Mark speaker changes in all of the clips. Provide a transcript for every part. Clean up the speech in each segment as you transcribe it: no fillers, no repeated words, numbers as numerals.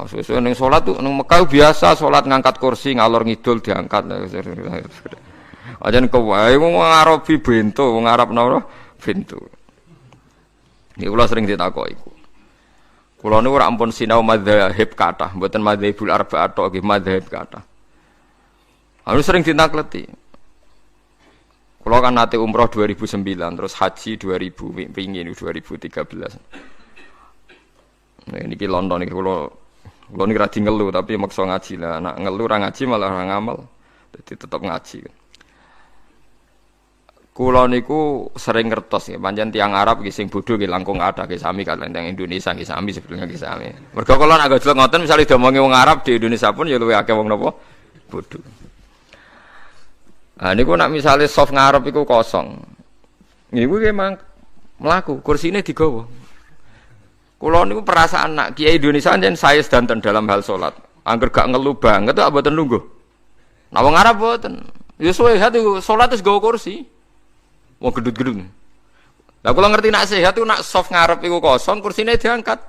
Speaker 1: Sesuai ning salat tuh ning Mekah biasa salat ngangkat kursi ngalor ngidul diangkat. Ajan kewae wong Arabi bento, wong Arab napa bento. Iki kula sering ditakoki iku. Kula niku ora ampun sinau madzhab kathah, mboten madzhabul arba'ah tok nggih madzhab kathah. Anu sering ditakleti. Kula kan nate umroh 2009 terus haji 2000 pingin 2013. Nah niki London niki kula niki ra ngelu tapi maksa ngaji lah. Nek ngelu ra ngaji malah ora ngamal. Dadi tetep ngaji. Kula niku sering ngertos ya, pancen tiyang Arab nggih sing bodho nggih langkung kathah nggih sami kaliyan tiyang Indonesia nggih sami sebetulnya nggih sami. Mergo kula nek gojlok ngoten misale diomongi wong Arab di Indonesia pun ya luwih akeh wong napa bodho. Ah niku nek misale soft ngarep iku kosong. Niku nggih mlaku, kursine digawa. Kula niku perasaan nak kiai Indonesia jen saya sedanten dalam hal salat. Angger gak ngelu banget kok mboten lungguh. Nah wong Arab mboten. Ya suwe hati salat wis gawa kursi. Wong gedut-gedut. Lah kula ngerti nak sehat iku nak soft ngarep iku kosong, kursine diangkat.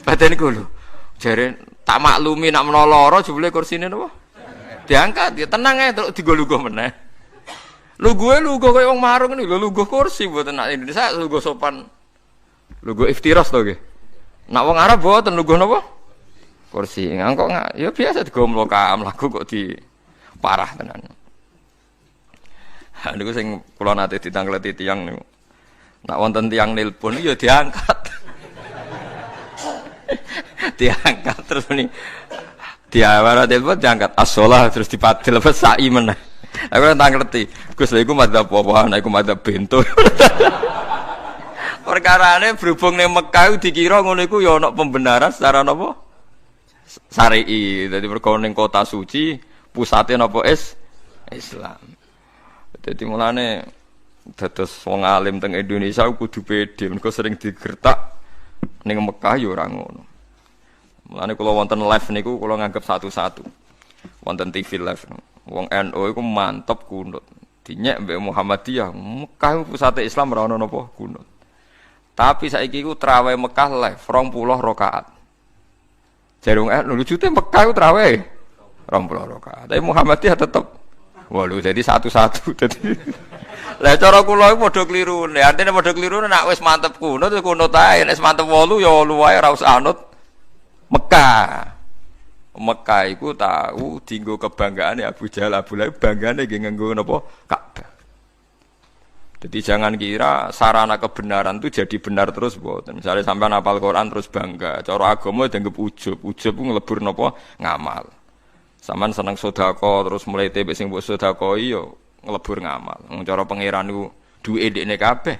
Speaker 1: Padahal niku lho. Jare tak maklumi nak menawa lara jebule kursine napa? Diangkat ya tenang ae terus digo-lugo meneh. Luguhe kaya wong marung niku lho luguh kursi mboten nak Indonesia luguh sopan. Luguh iftiras to nggih. Nak wong Arab mboten luguh napa? Kursi. Ngangkok ya biasa digo mlaku kok di parah tenan. Niku sing kula nate ditangkleti tiyang niku. Nak wonten tiyang nelpon ya diangkat. Diangkat terus ni diawara telepon diangkat as-shalah terus dipadil lepas sa'i meneh. Aku tangkleti. Gus lha iku madzhab apa? Nek iku madzhab bento. Perkarane berhubung ning Mekah dikira ngono iku ya ana pembenaran secara napa? Syar'i. Dadi mergo ning kota suci pusate napa Islam. Jadi mulane dados wong alim teng Indonesia kudu pede mergo sering digertak ning Mekah ya ora ngono. Mulane kula wonten live niku kula nganggep satu-satu. Wonten TV live. Wong NU iku mantep kunut. Dinyek mbek Muhammadiyah, Mekah pusate Islam ora ono napa kunut. Tapi saiki iku traweh Mekah live 20 rakaat. Jarung lucu te Mekah iku traweh 20 rakaat. Tapi Muhammadiyah tetep waduh, jadi satu-satu. Jadi, lah cara kula iku padha klirune. Artine padha klirune nek wis mantep kunut ya kunut ae, nek wis mantep 8 ya 8 wae ora usah anut Mekah. Mekah iku tahu dienggo kebanggaane Abu Jahal, Abu Lahab banggane nggih nganggo napa? Ka'bah. Jadi jangan kira sarana kebenaran itu jadi benar terus mboten. Misalnya sampean hafal Quran terus bangga, cara agama dianggap ujub. Ujub ku nglebur napa? Ngamal. Saman seneng sedekah terus mulai tebek sing mbok sedekahi yo nglebur ngamal. Wong cara pangeran niku duwe ndekne kabeh.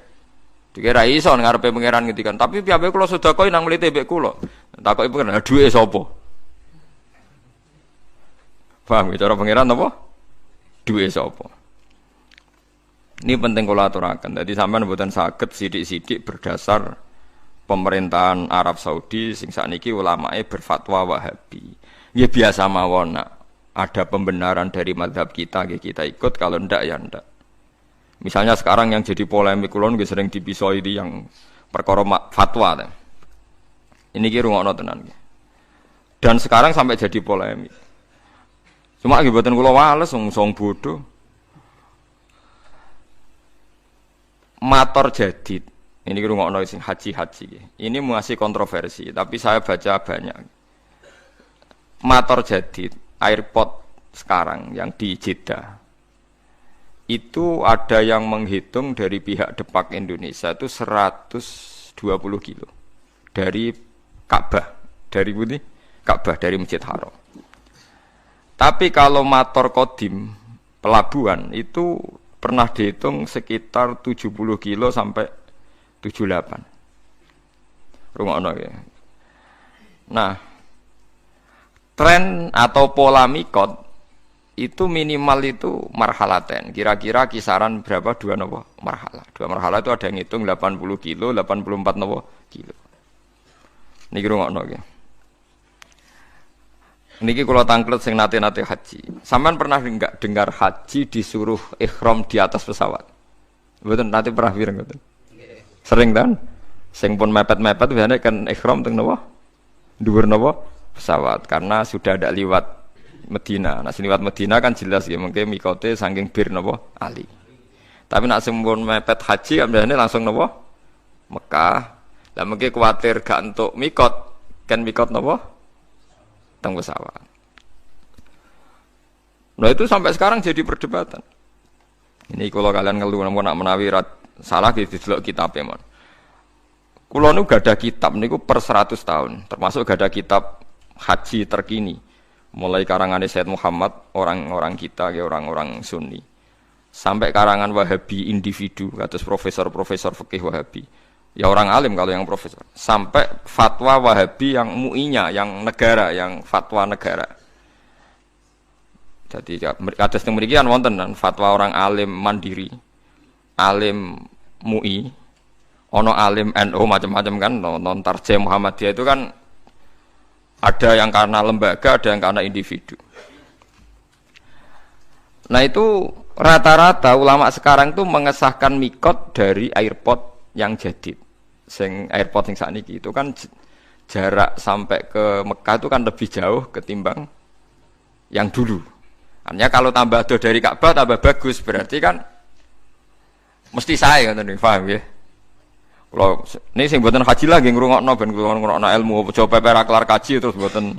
Speaker 1: Dikira iso ngarepe pangeran ngendikan, tapi piye kula sedekahi nang mulai tebek kula. Takoki pangeran, duwe sapa? Paham cara pangeran apa? Duwe sapa? Ini penting kula aturaken. Dadi sampean mboten saged sithik-sithik berdasar pemerintahan Arab Saudi sing sakniki ulamae berfatwa Wahabi. Ya biasa mawon nak ada pembenaran dari mazhab kita ikut, kalau ndak ya ndak. Misalnya sekarang yang jadi polemik kulon sering dipisoi di yang perkara fatwa. Ini ki rungokno tenan. Dan sekarang sampai jadi polemik. Cuma akibatnya kula wales song bodoh. Mator jadid. Ini ki rungokno sing haji. Ini masih kontroversi, tapi saya baca banyak. Mator jadid, airport sekarang yang di Jeddah itu ada yang menghitung dari pihak Depak Indonesia itu 120 kilo dari Ka'bah, dari Masjid Haram. Tapi kalau mator kodim pelabuhan itu pernah dihitung sekitar 70 kilo sampai 78. Rungokno ya. Nah, tren atau pola mikot itu minimal itu marhalaten. Kira-kira kisaran berapa? 2 marhalah. 2 marhalah itu ada yang ngitung 80 kilo, 84 kilo. Niki rungokno nggih. Niki kula tangklet sing nate-nate haji. Sampean pernah enggak dengar haji disuruh ihram di atas pesawat? Mboten nate pernah pireng mboten? Sering kan? Sing pun mepet-mepet biasane kan ihram teng napa? dhuwur napa pesawat karena sudah ada liwat Medina. Nah, liwat Medina kan jelas ya mungkin mikote saking bir napa Ali. Tapi nak sempun mepet haji ambilane langsung napa Mekah. Lah mungkin kuwatir gak entuk mikot, kan mikot napa teng pesawat. Nah itu sampai sekarang jadi perdebatan. Ini kalau kalian ngeluh nak menawi salah di delok kitabe mon. Kula nu gadah kitab niku per 100 tahun, termasuk gadah kitab haji terkini. Mulai karangan Sayyid Muhammad, orang-orang kita, orang-orang Sunni. Sampai karangan Wahabi individu, kados profesor-profesor fikih Wahabi. Ya orang alim kalau yang profesor. Sampai fatwa Wahabi yang muinya, yang negara, yang fatwa negara. Jadi kados teng mriki kan wonten fatwa orang alim mandiri, alim MUI, ono alim NU macam-macam kan, non tarjem Muhammadiyah itu kan ada yang karena lembaga, ada yang karena individu. Nah itu rata-rata ulama sekarang tuh mengesahkan mikot dari airport yang jadid. Sing airport sing sakniki itu kan jarak sampai ke Mekah itu kan lebih jauh ketimbang yang dulu. Artinya kalau tambah do dari Ka'bah tambah bagus, berarti kan mesti saya ngoten niku, paham ya? Kalau ini sing mboten haji lagi ngrungokno ben ngrungokno ilmu, coba perak kelar kaji terus mboten.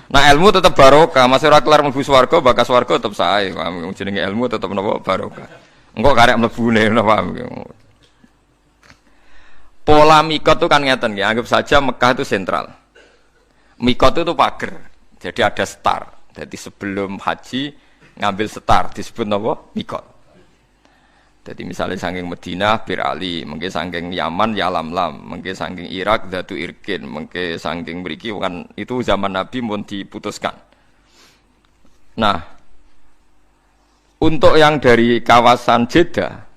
Speaker 1: Nah ilmu tetap barokah, masih ora kelar mlebu swarga, bakas swarga tetap sae. Jenenge ilmu tetap napa barokah. Engko karek mlebune paham. Pola mikot itu kan ngeten ya, anggap saja Mekah itu sentral. Mikot itu pager. Jadi ada star. Jadi sebelum haji ngambil star disebut napa? Mikot. Jadi misalnya saking Medina Bir Ali, mungkin saking Yaman Yalamlam, mungkin saking Irak Dzatu Irkin, mungkin saking mriki kan itu zaman Nabi pun diputuskan. Nah, untuk yang dari kawasan Jeddah,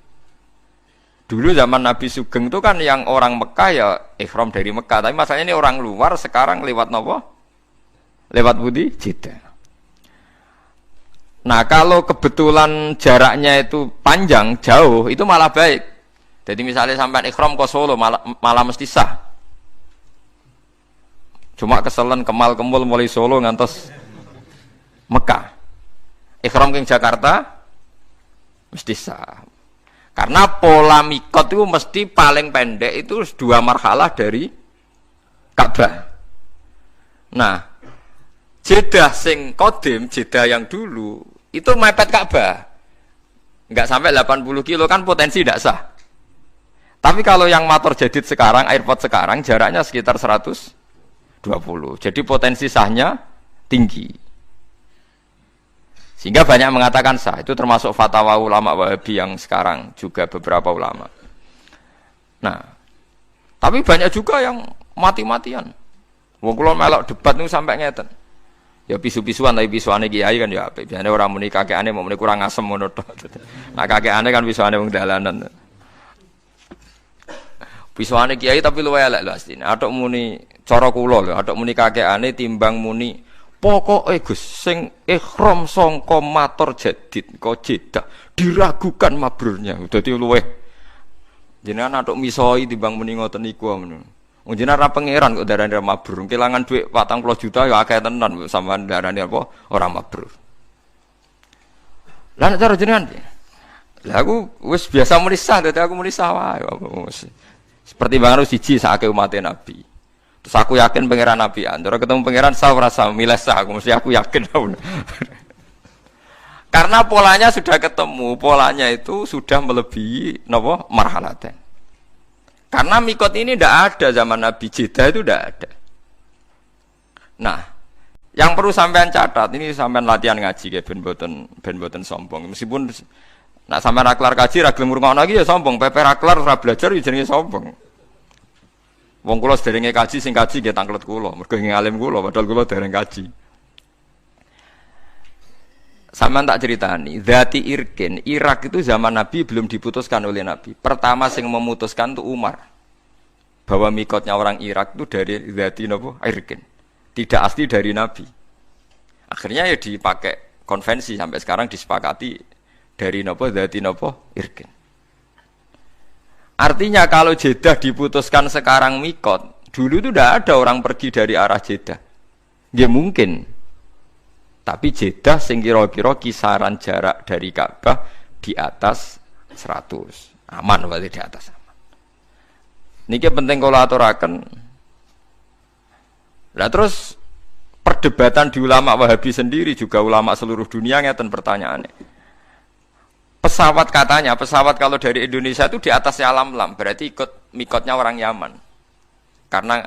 Speaker 1: dulu zaman Nabi Sugeng itu kan yang orang Mekah ya ihram dari Mekah, tapi masalahnya ini orang luar sekarang lewat napa? Lewat budi Jeddah. Nah kalau kebetulan jaraknya itu panjang, jauh, itu malah baik. Jadi misalnya sampai ikhram ke Solo, malah mesti sah. Cuma keselen kemal kemul mulai Solo ngantos Mekah. Ikhram ke Jakarta, mesti sah. Karena pola mikot itu mesti paling pendek itu 2 marhalah dari Ka'bah. Nah, Jeddah sing kodim, Jeddah yang dulu, itu mepet Ka'bah. Enggak sampai 80 kilo kan potensi tidak sah. Tapi kalau yang motor jadid sekarang, airport sekarang, jaraknya sekitar 120. Jadi potensi sahnya tinggi. Sehingga banyak mengatakan sah. Itu termasuk fatwa ulama Wahabi yang sekarang juga beberapa ulama. Nah, tapi banyak juga yang mati-matian. Wong kula melok debat niku sampai ngeten. Ya pisu-pisuan tapi pisuane kiai kan ya apik. Biasane ora muni kakekane mau muni kurang asem ngono tok. Nah kakekane kan pisuane wong dalanan. Pisuane kiai tapi luwe elek lho asline. Atok muni cara kula lho, atok muni kakekane timbang muni pokoke Gus sing ihram sangka matur jadid kok Jeddah diragukan mabrurnya. Dadi luwe jenengan atok misoi timbang muni ngoten niku ngono. Wong jenengan ra pangeran kok darane mabrur. Kelangan dhuwit 40 juta ya akeh tenan sampean darane apa ora mabrur. Lah nek cara jenengan piye? Lah aku wis biasa muni sah, dadi aku muni sah wae. Seperti bangun siji sakake umat Nabi. Terus aku yakin pangeran Nabi. Antara ketemu pangeran sah ora sah, milih sah aku mesti aku yakin. Karena polanya sudah ketemu, polanya itu sudah melebihi napa marhalaten. Karena mikot ini tidak ada zaman Nabi, Jeddah itu tidak ada. Nah, yang perlu sampean catat, ini sampean latihan ngaji ya, ben boten sombong. Meskipun nak sampean raklar kaji, ragil ngurungok lagi ya sombong. Pepe raklar ra belajar ya jenenge sombong. Wong kula sederenge kaji, sing kaji nggih tanglet kula, mergo nggih alim kula, padahal kula dereng kaji. Sampean tak ceritani, Dzati Irkin, Irak itu zaman Nabi belum diputuskan oleh Nabi. Pertama sing memutuskan itu Umar. Bahwa mikotnya orang Irak itu dari Dzati Irkin. Tidak asli dari Nabi. Akhirnya ya dipakai konvensi sampai sekarang disepakati dari Dzati Irkin. Artinya kalau Jeddah diputuskan sekarang mikot Dulu itu tidak ada orang pergi dari arah Jeddah. Dia mungkin. Tapi Jeddah sing kira-kira kisaran jarak dari Ka'bah di atas 100. Aman berarti di atas aman. Niki penting kalau aturaken. Lah terus perdebatan di ulama Wahabi sendiri juga ulama seluruh dunia ngeten pertanyaannya. Pesawat katanya, pesawat kalau dari Indonesia itu di atasnya Lam-Lam, berarti ikut mikotnya orang Yaman. Karena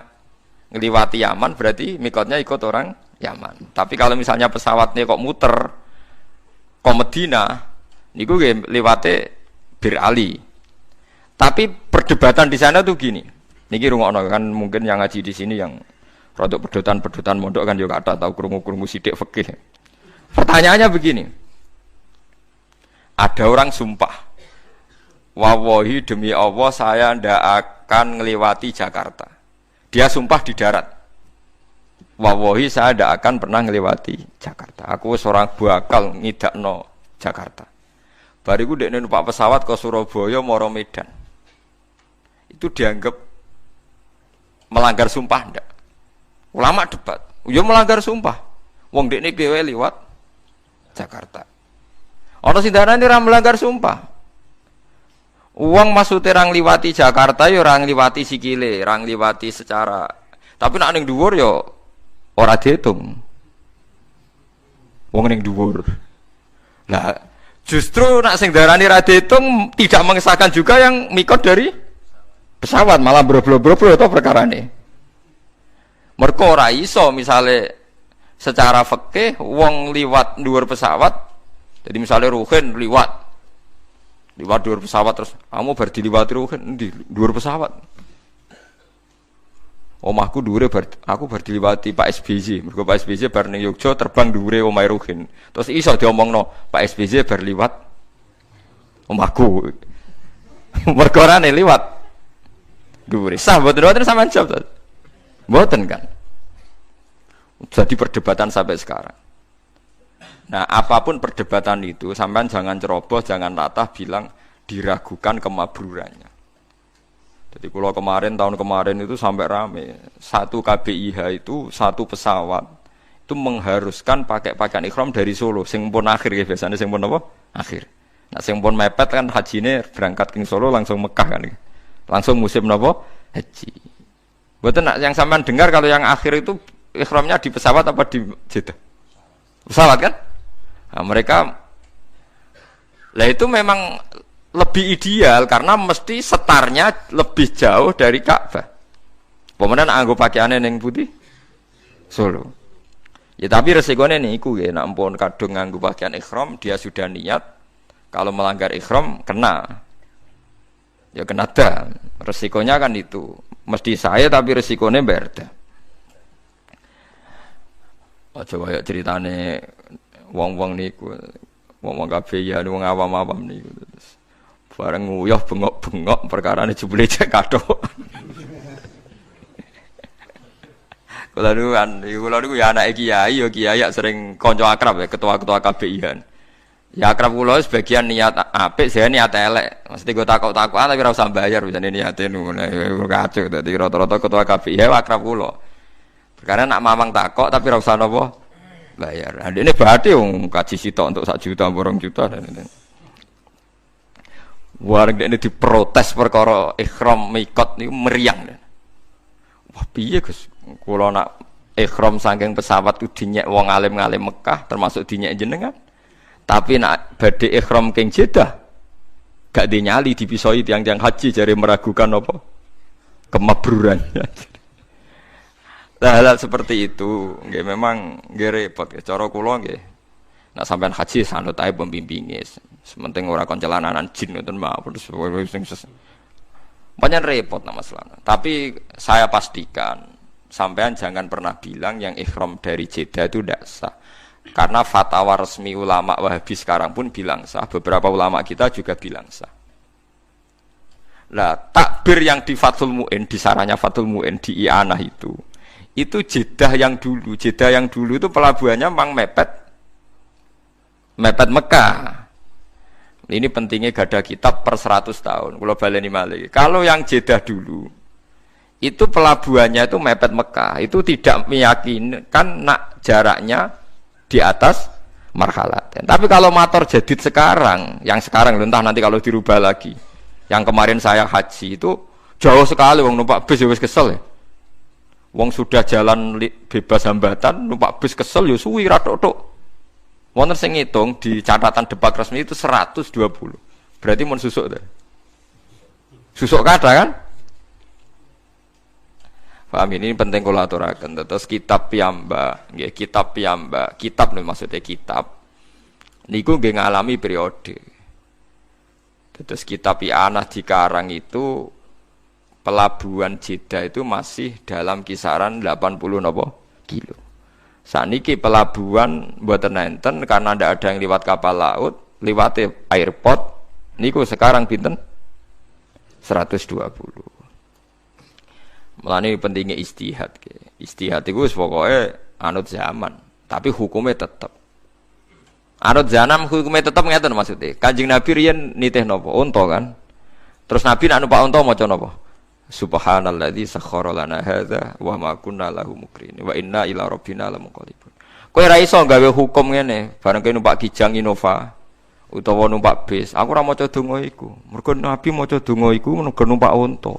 Speaker 1: ngeliwati Yaman berarti mikotnya ikut orang Yaman. Tapi kalau misalnya pesawatnya kok muter ke Medina, niku liwate Bir Ali. Tapi perdebatan di sana tuh gini. Niki rungokno kan mungkin yang ngaji di sini yang rodok pedotan mondok kan juga ada tahu krungu-krungu sidik fikih. Pertanyaannya begini. Ada orang sumpah. Wallahi demi Allah saya ndak akan ngelewati Jakarta. Dia sumpah di darat. Wallahi saya ndak akan pernah ngelewati Jakarta. Aku seorang bakal ngidakno Jakarta. Bariku dekne numpak pesawat ke Surabaya maro Medan. Itu dianggap melanggar sumpah ndak? Ulama debat. Ya melanggar sumpah. Wong dekne piye liwat Jakarta. Ana sing darani ora melanggar sumpah. Uang maksudnya orang liwati Jakarta ya orang liwati sikile, orang liwati secara. Tapi nak ning dhuwur ya ora diitung. Wong ning dhuwur. Nah, justru nak sing darani ra diitung tidak mengesahkan juga yang mikot dari pesawat, malah bro-bro-bro to perkarane. Mergo ora iso misale secara fikih wong liwat dhuwur pesawat. Jadi misalnya Ruhin liwat dhuwur pesawat terus kamu bar diliwati Ruhin endi dhuwur pesawat. Omahku dhuwure aku bar diliwati Pak SBY. Mergo Pak SBY bar ning Yogya terbang dhuwure omahe Ruhin. Terus iso diomongno Pak SBY bar liwat omahku. Mergo rene liwat dhuwure. Sah mboten sampean jawab. Mboten kan. Jadi perdebatan sampai sekarang. Nah, apapun perdebatan itu, sampean jangan ceroboh, jangan latah bilang diragukan kemabrurannya. Jadi kalau tahun kemarin itu sampai rame, satu KBIH itu satu pesawat itu mengharuskan pakai pakaian ikhram dari Solo, sing pun akhir ya biasanya sing pun apa? Akhir. Nah, sing pun mepet kan hajine berangkat ke Solo langsung Mekah kan. Langsung musim napa? Haji. Betul nak yang sampean dengar kalau yang akhir itu ikhramnya di pesawat apa di Jeddah? Pesawat kan? Nah, mereka lah itu memang lebih ideal karena mesti setarnya lebih jauh dari Ka'bah. Pemenang anggo pakaiane ning putih Solo. Ya tapi resikonya niku nggih, nek ampun kadung nganggo pakaian ihram dia sudah niat kalau melanggar ihram kena. Ya kena dah. Resikonya kan itu. Mesti saya tapi resikonya berda. Coba ya ceritane wong-wong niku, wong-wong kabeh ya wong awam-awam niku. Bareng nguyuh bengok-bengok perkarane jebule cek kathok. Kula niku ya anake kiai, ya kiai sering kanca akrab ya ketua-ketua KBIH. Ya akrab kula sebagian niat apik, saya niat elek. Mesti go takok-takokan tapi ora usah bayar bisane niate ngono. Kacau dadi rata-rata ketua KBIH akrab kula. Karena nak mamang takok tapi ora usah napa bayar. Ini berarti kaji sitok untuk 1 juta, 2 juta dan itu. Warga ini diprotes perkara ikhram mikot niku meriang. Wah piye Gus? Kula nak ikhram saking pesawat ku dinyek wong alim-alim Mekah termasuk dinyek jenengan. Tapi nak badhe ikhram king Jeddah gak dinyali dipisoi tiang-tiang haji jare meragukan apa? Kemabruran. Nah, hal seperti itu, nggih memang nggih repot. Cara kula nggih, nak sampean haji sanut ae pembimbinge. Sementing ora kon celananan jin ngoten mawon sing banyak repot nama masalah. Tapi saya pastikan sampean jangan pernah bilang yang ikhram dari Jeddah itu tidak sah. Karena fatwa resmi ulama Wahabi sekarang pun bilang sah. Beberapa ulama kita juga bilang sah. Lah, takbir yang di Fathul Mu'in, di saranya Fathul Mu'in di I'anah itu Jeddah yang dulu. Jeddah yang dulu itu pelabuhannya memang mepet Mekah. Ini pentingnya gada kitab per 100 tahun. Kalau baleni malih. Kalau yang Jeddah dulu itu pelabuhannya itu mepet Mekah, itu tidak meyakinkan nak jaraknya di atas marhalaten. Tapi kalau motor jadid sekarang, yang sekarang entah nanti kalau dirubah lagi, yang kemarin saya haji itu jauh sekali, wong numpak bis ya wis kesel ya. Wong sudah jalan bebas hambatan, numpak bis kesel ya suwi ratok-tok. Wonten sing ngitung di catatan depak resmi itu 120. Berarti mun susuk ta. Susuk kada kan? Paham ini penting kula aturaken. Terus kitab piyambak, nggih kitab piyambak. Kitab nih maksudnya kitab. Niku nggih ngalami periode. Terus kitab I'anah dikarang itu pelabuhan Jeddah itu masih dalam kisaran 80 napa kilo. Saniki pelabuhan mboten enten karena ndak ada yang lewat kapal laut, liwate airport niku sekarang pinten? 120. Mulane pentingnya istihad. Istihad itu pokoknya anut zaman, tapi hukumnya tetap. Anut zaman hukumnya tetap ngeten maksudnya. Kanjeng Nabi riyen nitih napa? Unta kan. Terus Nabi nak numpak unta maca napa? Subhanalladzi sakhkhara lana hadza wa ma kunna lahu muqrinin wa inna ila rabbina lamunqalibun. Kowe ra iso gawe hukum ngene, bareng kowe numpak Kijang Innova utawa numpak bis. Aku ora maca donga iku. Mergo Nabi maca donga iku mergo numpak unta.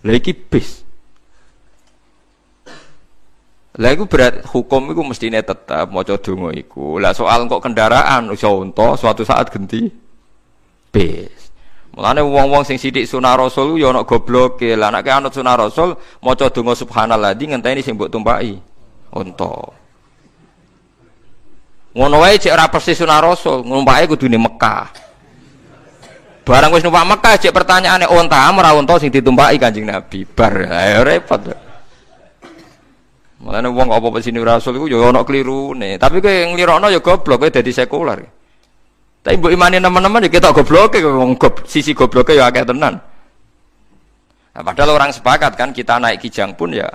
Speaker 1: Lah iki bis. Lah iku berat hukum iku mestine tetap maca donga iku. Lah soal kok kendaraan iso unta suatu saat ganti bis. Mulane wong-wong sing sithik sunah rasul ya ana gobloke. Lah nek anut sunah rasul maca donga subhanalladzi ngenteni sing mbok tumpaki unta. Ngono wae cek ora persis sunah rasul, numpake kudune Mekah. Barang wis numpak Mekah cek pertanyaane unta ora unta sing ditumpaki Kanjeng Nabi. Bar ae repot. Mulane wong apa-apa sini rasul iku ya ana klirune. Tapi kowe nglirokno ya goblok kowe dadi sekuler. Tapi mbok imani teman-teman ya ketok gobloke wong sisi gobloke ya akeh tenan. Nah, padahal orang sepakat kan kita naik Kijang pun ya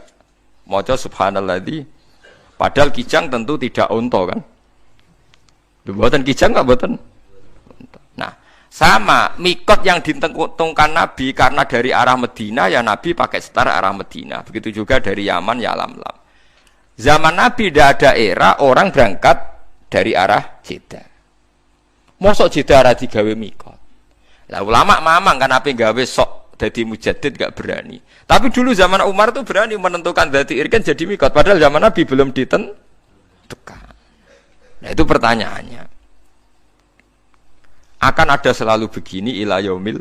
Speaker 1: maca subhanalladzi. Padahal Kijang tentu tidak unta kan. Mboten Kijang enggak mboten. Nah, sama mikot yang ditentukan Nabi karena dari arah Medina ya Nabi pakai setar arah Medina. Begitu juga dari Yaman ya Lam-Lam. Zaman Nabi tidak ada era orang berangkat dari arah Jeddah. Mosok Jeddah ora digawe mikot. Lah ulama mamang kan ape gawe sok dadi mujaddid gak berani. Tapi dulu zaman Umar tuh berani menentukan dadi irkan jadi mikot padahal zaman Nabi belum ditentukan. Nah itu pertanyaannya. Akan ada selalu begini ila yaumil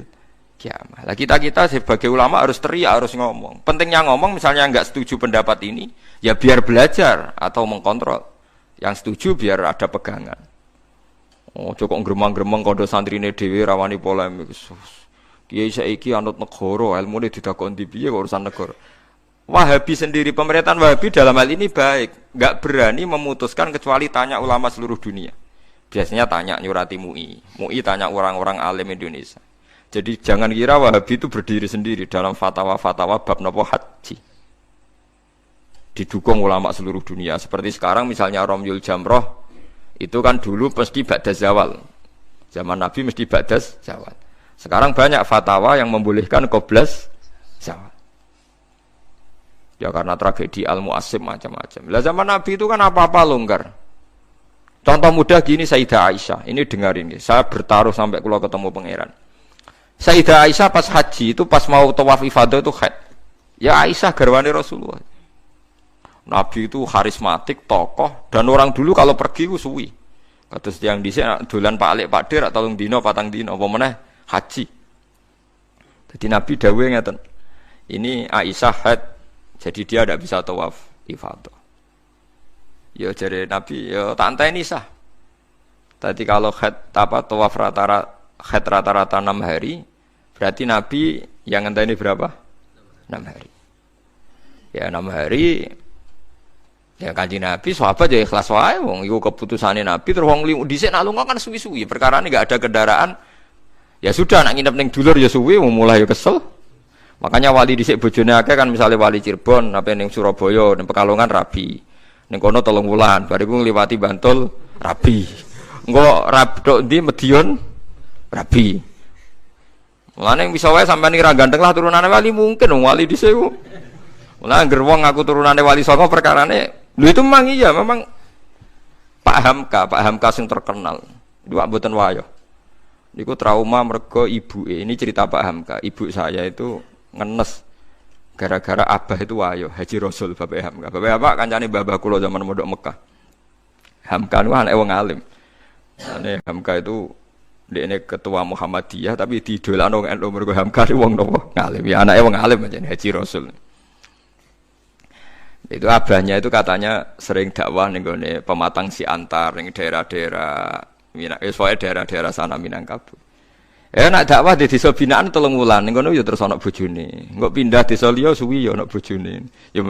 Speaker 1: kiamah. Lah kita sebagai ulama harus teriak, harus ngomong. Pentingnya ngomong misalnya enggak setuju pendapat ini, ya biar belajar atau mengkontrol. Yang setuju biar ada pegangan. Oh, cukup gremang-gremeng kondo santrine dhewe rawani polemik. Kiai saiki anut negara, ilmune didakon di piye urusan negara. Wahabi sendiri, pemerintahan Wahabi dalam hal ini baik, enggak berani memutuskan kecuali tanya ulama seluruh dunia. Biasanya tanya nyurati MUI. MUI tanya orang-orang alim Indonesia. Jadi jangan kira Wahabi itu berdiri sendiri dalam fatwa-fatwa bab napa haji. Didukung ulama seluruh dunia. Seperti sekarang misalnya Romyul Jamroh itu kan dulu mesti ba'das zawal. Zaman Nabi mesti ba'das zawal. Sekarang banyak fatwa yang membolehkan qoblas zawal. Ya karena tragedi Al-Mu'assim macam-macam. Lah zaman Nabi itu kan apa-apa longgar. Contoh mudah gini Sayyidah Aisyah. Ini dengarin. Saya bertaruh sampai kalau ketemu pangeran. Sayyidah Aisyah pas haji itu pas mau tawaf ifadah itu haid. Ya Aisyah garwane Rasulullah. Nabi itu karismatik, tokoh, dan orang dulu kalau pergi itu suwi. Kados yang dhisik dolan Pak Alik Pak Dir atau dino patang dino apa meneh haji. Jadi Nabi dawuhe ngeten. Ini Aisyah haid, jadi dia tidak bisa tawaf ifadah. Ya jare Nabi, ya tak anteni sah. Tadi kalau haid tawaf rata-rata 6 hari, berarti Nabi yang ngenteni berapa? 6 hari. Ya 6 hari. Ya Kanjeng Nabi sahabat ya ikhlas wae wong iku keputusane Nabi terus wong dhisik nak lunga kan suwi-suwi perkarane enggak ada kendaraan. Ya sudah nak nginep ning dulur ya suwi mulai ya kesel. Makanya wali dhisik bojone akeh kan misalnya wali Cirebon apa ning Surabaya ning Pekalongan rabi. Ning kono 3 wulan bariku ngliwati Bantul rabi. Engko rabdok ndi Medion rabi. Mulane bisa wae sampean iki ra ganteng lah turunane wali mungkin wong wali dhisik ku. Mulane anggere wong ngaku turunane wali saka perkarane lho itu memang iya memang Pak Hamka sing terkenal. Itu mboten wayo. Niku trauma mergo ibuke. Ini cerita Pak Hamka. Ibu saya itu ngenes gara-gara abah itu wayo Haji Rasul Bapak Hamka. Bapak apa kancane babah kula zaman mondok Mekah. Hamka niku anake wong alim. Hamka itu dekne ketua Muhammadiyah tapi didolano wong NU mergo Hamka wong napa ngalim. Ya anake wong alim aja Haji Rasul. Itu abahnya itu katanya sering dakwah ning gone Pematang Siantar ning daerah-daerah daerah-daerah sana Minangkabau. Nak dakwah di desa binaan 3 wulan ning kono ya terus ana bojone. Engko pindah desa liya suwi ya ana bojone. Ya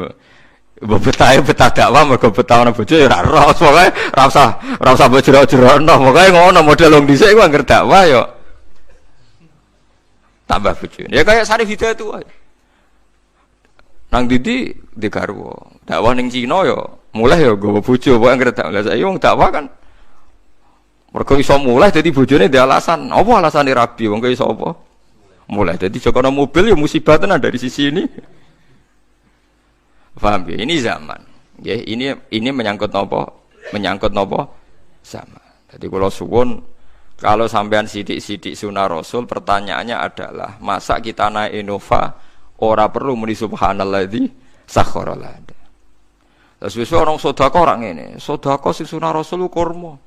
Speaker 1: mbok betah dakwah mergo betah ana bojo ya ora roh. Pokoke ora usah mbok jero-jerono. Pokoke ngono model wong dhisik iku anggere dakwah ya tambah bojone. Ya kayak Sarif Hidayat itu wae. Nang Didi di garwa. Dakwah ning Cina ya mulai ya nggawa bojo pokoke anggere dakwah. Lah saiki wong dakwah kan mergo iso mulai dadi bojone ndek alasan. Apa alasane rabi wong iso apa? Mulai dadi jokono mobil ya musibah tenan dari sisi ini. Paham ya? Ini zaman. Ya, ini menyangkut napa? Menyangkut napa? Zaman. Jadi kula suwun kalau sampean sithik-sithik sunah Rasul pertanyaannya adalah masa kita naik Innova ora perlu muni subhanalladzi sakhkhara lana. Terus wis orang sedekah ora ngene. Sedekah sing sunah Rasul ku kurma.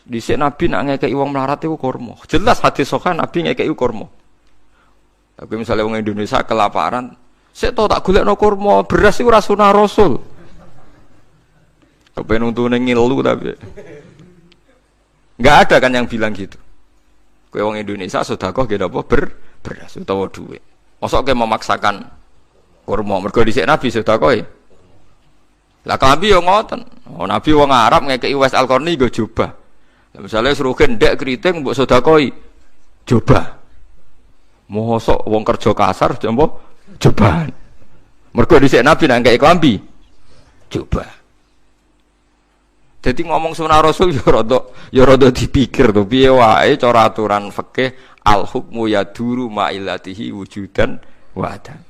Speaker 1: Dhisik Nabi nak ngekeki wong melarat iku kurma. Jelas hadis sahih Nabi ngekeki kurma. Tapi misalnya wong Indonesia kelaparan, sik to tak golekno kurma, beras iku ora sunah Rasul. Kepen untune ngilu tapi. Enggak ada kan yang bilang gitu. Kowe wong Indonesia sedekah nggih napa beras utawa dhuwit. Mosok kowe memaksakan kurma mergo dhisik Nabi sedekah. Lah Nabi yo ngoten. Oh Nabi wong Arab ngekeki Wes Al-Qarni nggo jubah. Lah misale srugen ndek kriting mbok sedekah jubah. Mosok wong kerja kasar jombo jubahan. Mergo dhisik Nabi nang ngekeki klambi jubah. Jadi ngomong sunah Rasul ya rada dipikir to piye wae cara aturan fikih al hukmu yaduru ma'ilatihi wujudan wa adam.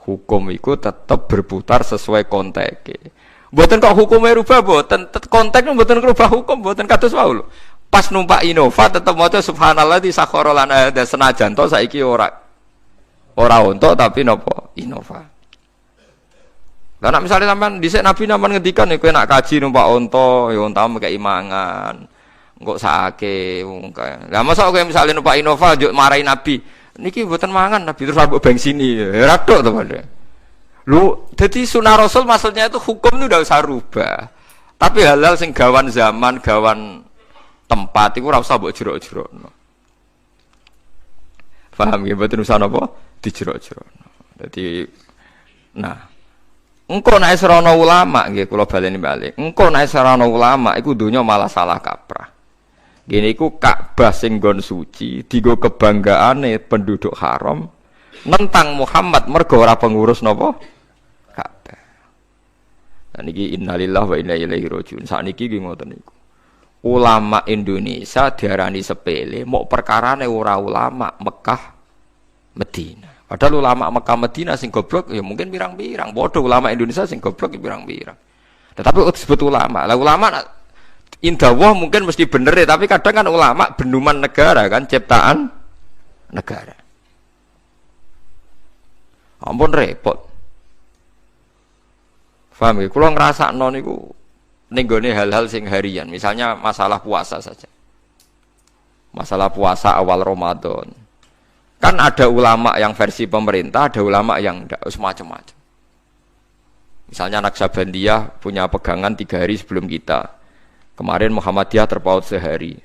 Speaker 1: Hukum itu tetap berputar sesuai konteks. Mboten kok hukumnya rubah mboten, konteksnya mboten rubah hukum mboten kados wae lho. Pas numpak Innova tetep maca subhanallah di sakhara lana ada senajan to saiki ora untuk tapi napa Innova. Lah nek misale sampean dhisik Nabi sampean ngendikan kowe nak kaji numpak unta ya unta mekeki mangan. Engko sakake wong kae. Lah mosok kowe misale numpak Innova njuk marahi Nabi, niki mboten mangan Nabi terus ambek bensini. Ya ra tok to padha. Lu jadi sunah Rasul maksudnya itu hukum itu udah usah rubah. Tapi hal-hal sing gawan zaman, gawan tempat iku ora usah mbok jero-jerokno. Paham ya mboten usah napa dijero-jerokno. Dadi nah engko nek serono ulama nggih kula baleni balik. Engko nek serono ulama iku donya malah salah kaprah. Gini iku Ka'bah sing nggon suci, dienggo kebanggaane penduduk haram nentang Muhammad mergo ora pengurus napa? Ka'bah. Dan iki innalillahi wa inna ilaihi rajiun. Sakniki nggih ngoten niku. Ulama Indonesia diarani sepele, mok perkarane ora ulama Mekah Madinah. Padahal ulama Mekah Madinah sing goblok ya mungkin pirang-pirang. Bodoh ulama Indonesia sing goblok ya pirang-pirang. Tetapi disebut ulama. Lah ulama indawah mungkin mesti bener ya, tapi kadang kan ulama benduman negara kan, ciptaan negara. Ampun repot. Paham ya? Kula ngrasakno niku ning gone hal-hal sing harian, misalnya masalah puasa saja. Masalah puasa awal Ramadan. Kan ada ulama yang versi pemerintah, ada ulama yang enggak, semacam-macam. Misalnya Naksabandiyah punya pegangan 3 hari sebelum kita. Kemarin Muhammadiyah terpaut sehari.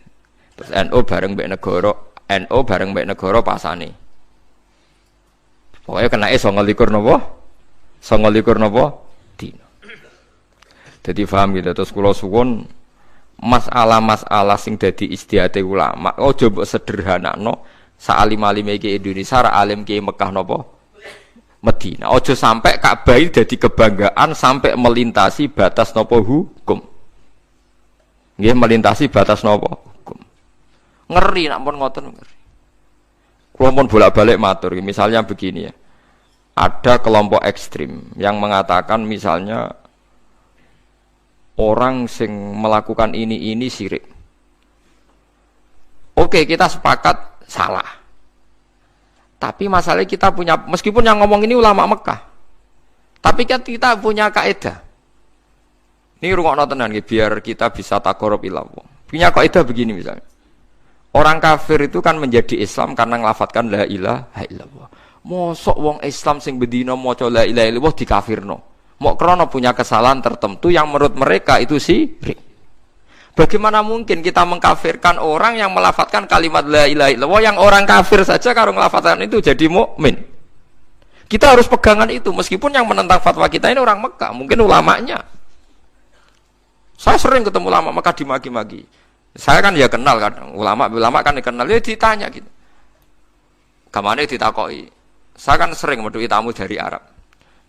Speaker 1: Terus NU bareng mbek negara pasane. Pokoknya kena 29 napa? 29 napa? Dina. Jadi paham gitu. Terus kula suwun masalah-masalah sing dadi istihate ulama, aja mbok sederhanakno. Sa'alim-alime iki Indonesia, ra alim ki Mekah napa? Madinah. Aja sampai Ka'bah dadi kebanggaan sampai melintasi batas napa hukum. Nggih melintasi batas napa hukum. Ngeri nek pun ngoten ngeri. Kelompok bolak-balik matur, misalnya begini ya. Ada kelompok ekstrim yang mengatakan misalnya orang sing melakukan ini syirik. Oke, kita sepakat salah. Tapi masalahnya kita punya, meskipun yang ngomong ini ulama Mekah, tapi kan kita punya kaidah. Ini rungokno tenan biar kita bisa taqarrub ila Allah. Punya kaidah begini misalnya. Orang kafir itu kan menjadi Islam karena nglafatkan la ilaha illallah. Mosok wong Islam sing bedino maca la ilaha illallah dikafirno. Mok krana punya kesalahan tertentu yang menurut mereka itu syirik. Bagaimana mungkin kita mengkafirkan orang yang melafatkan kalimat la ilaha illallah yang orang kafir saja kalau ngelafatkan itu jadi mukmin. Kita harus pegangan itu meskipun yang menentang fatwa kita ini orang Mekah, mungkin ulamanya. Saya sering ketemu ulama Mekah dimaki-maki. Saya kan ya kenal kan, ulama kan dikenal, ya ditanya gitu. Kamane ditakoi. Saya kan sering meduki tamu dari Arab.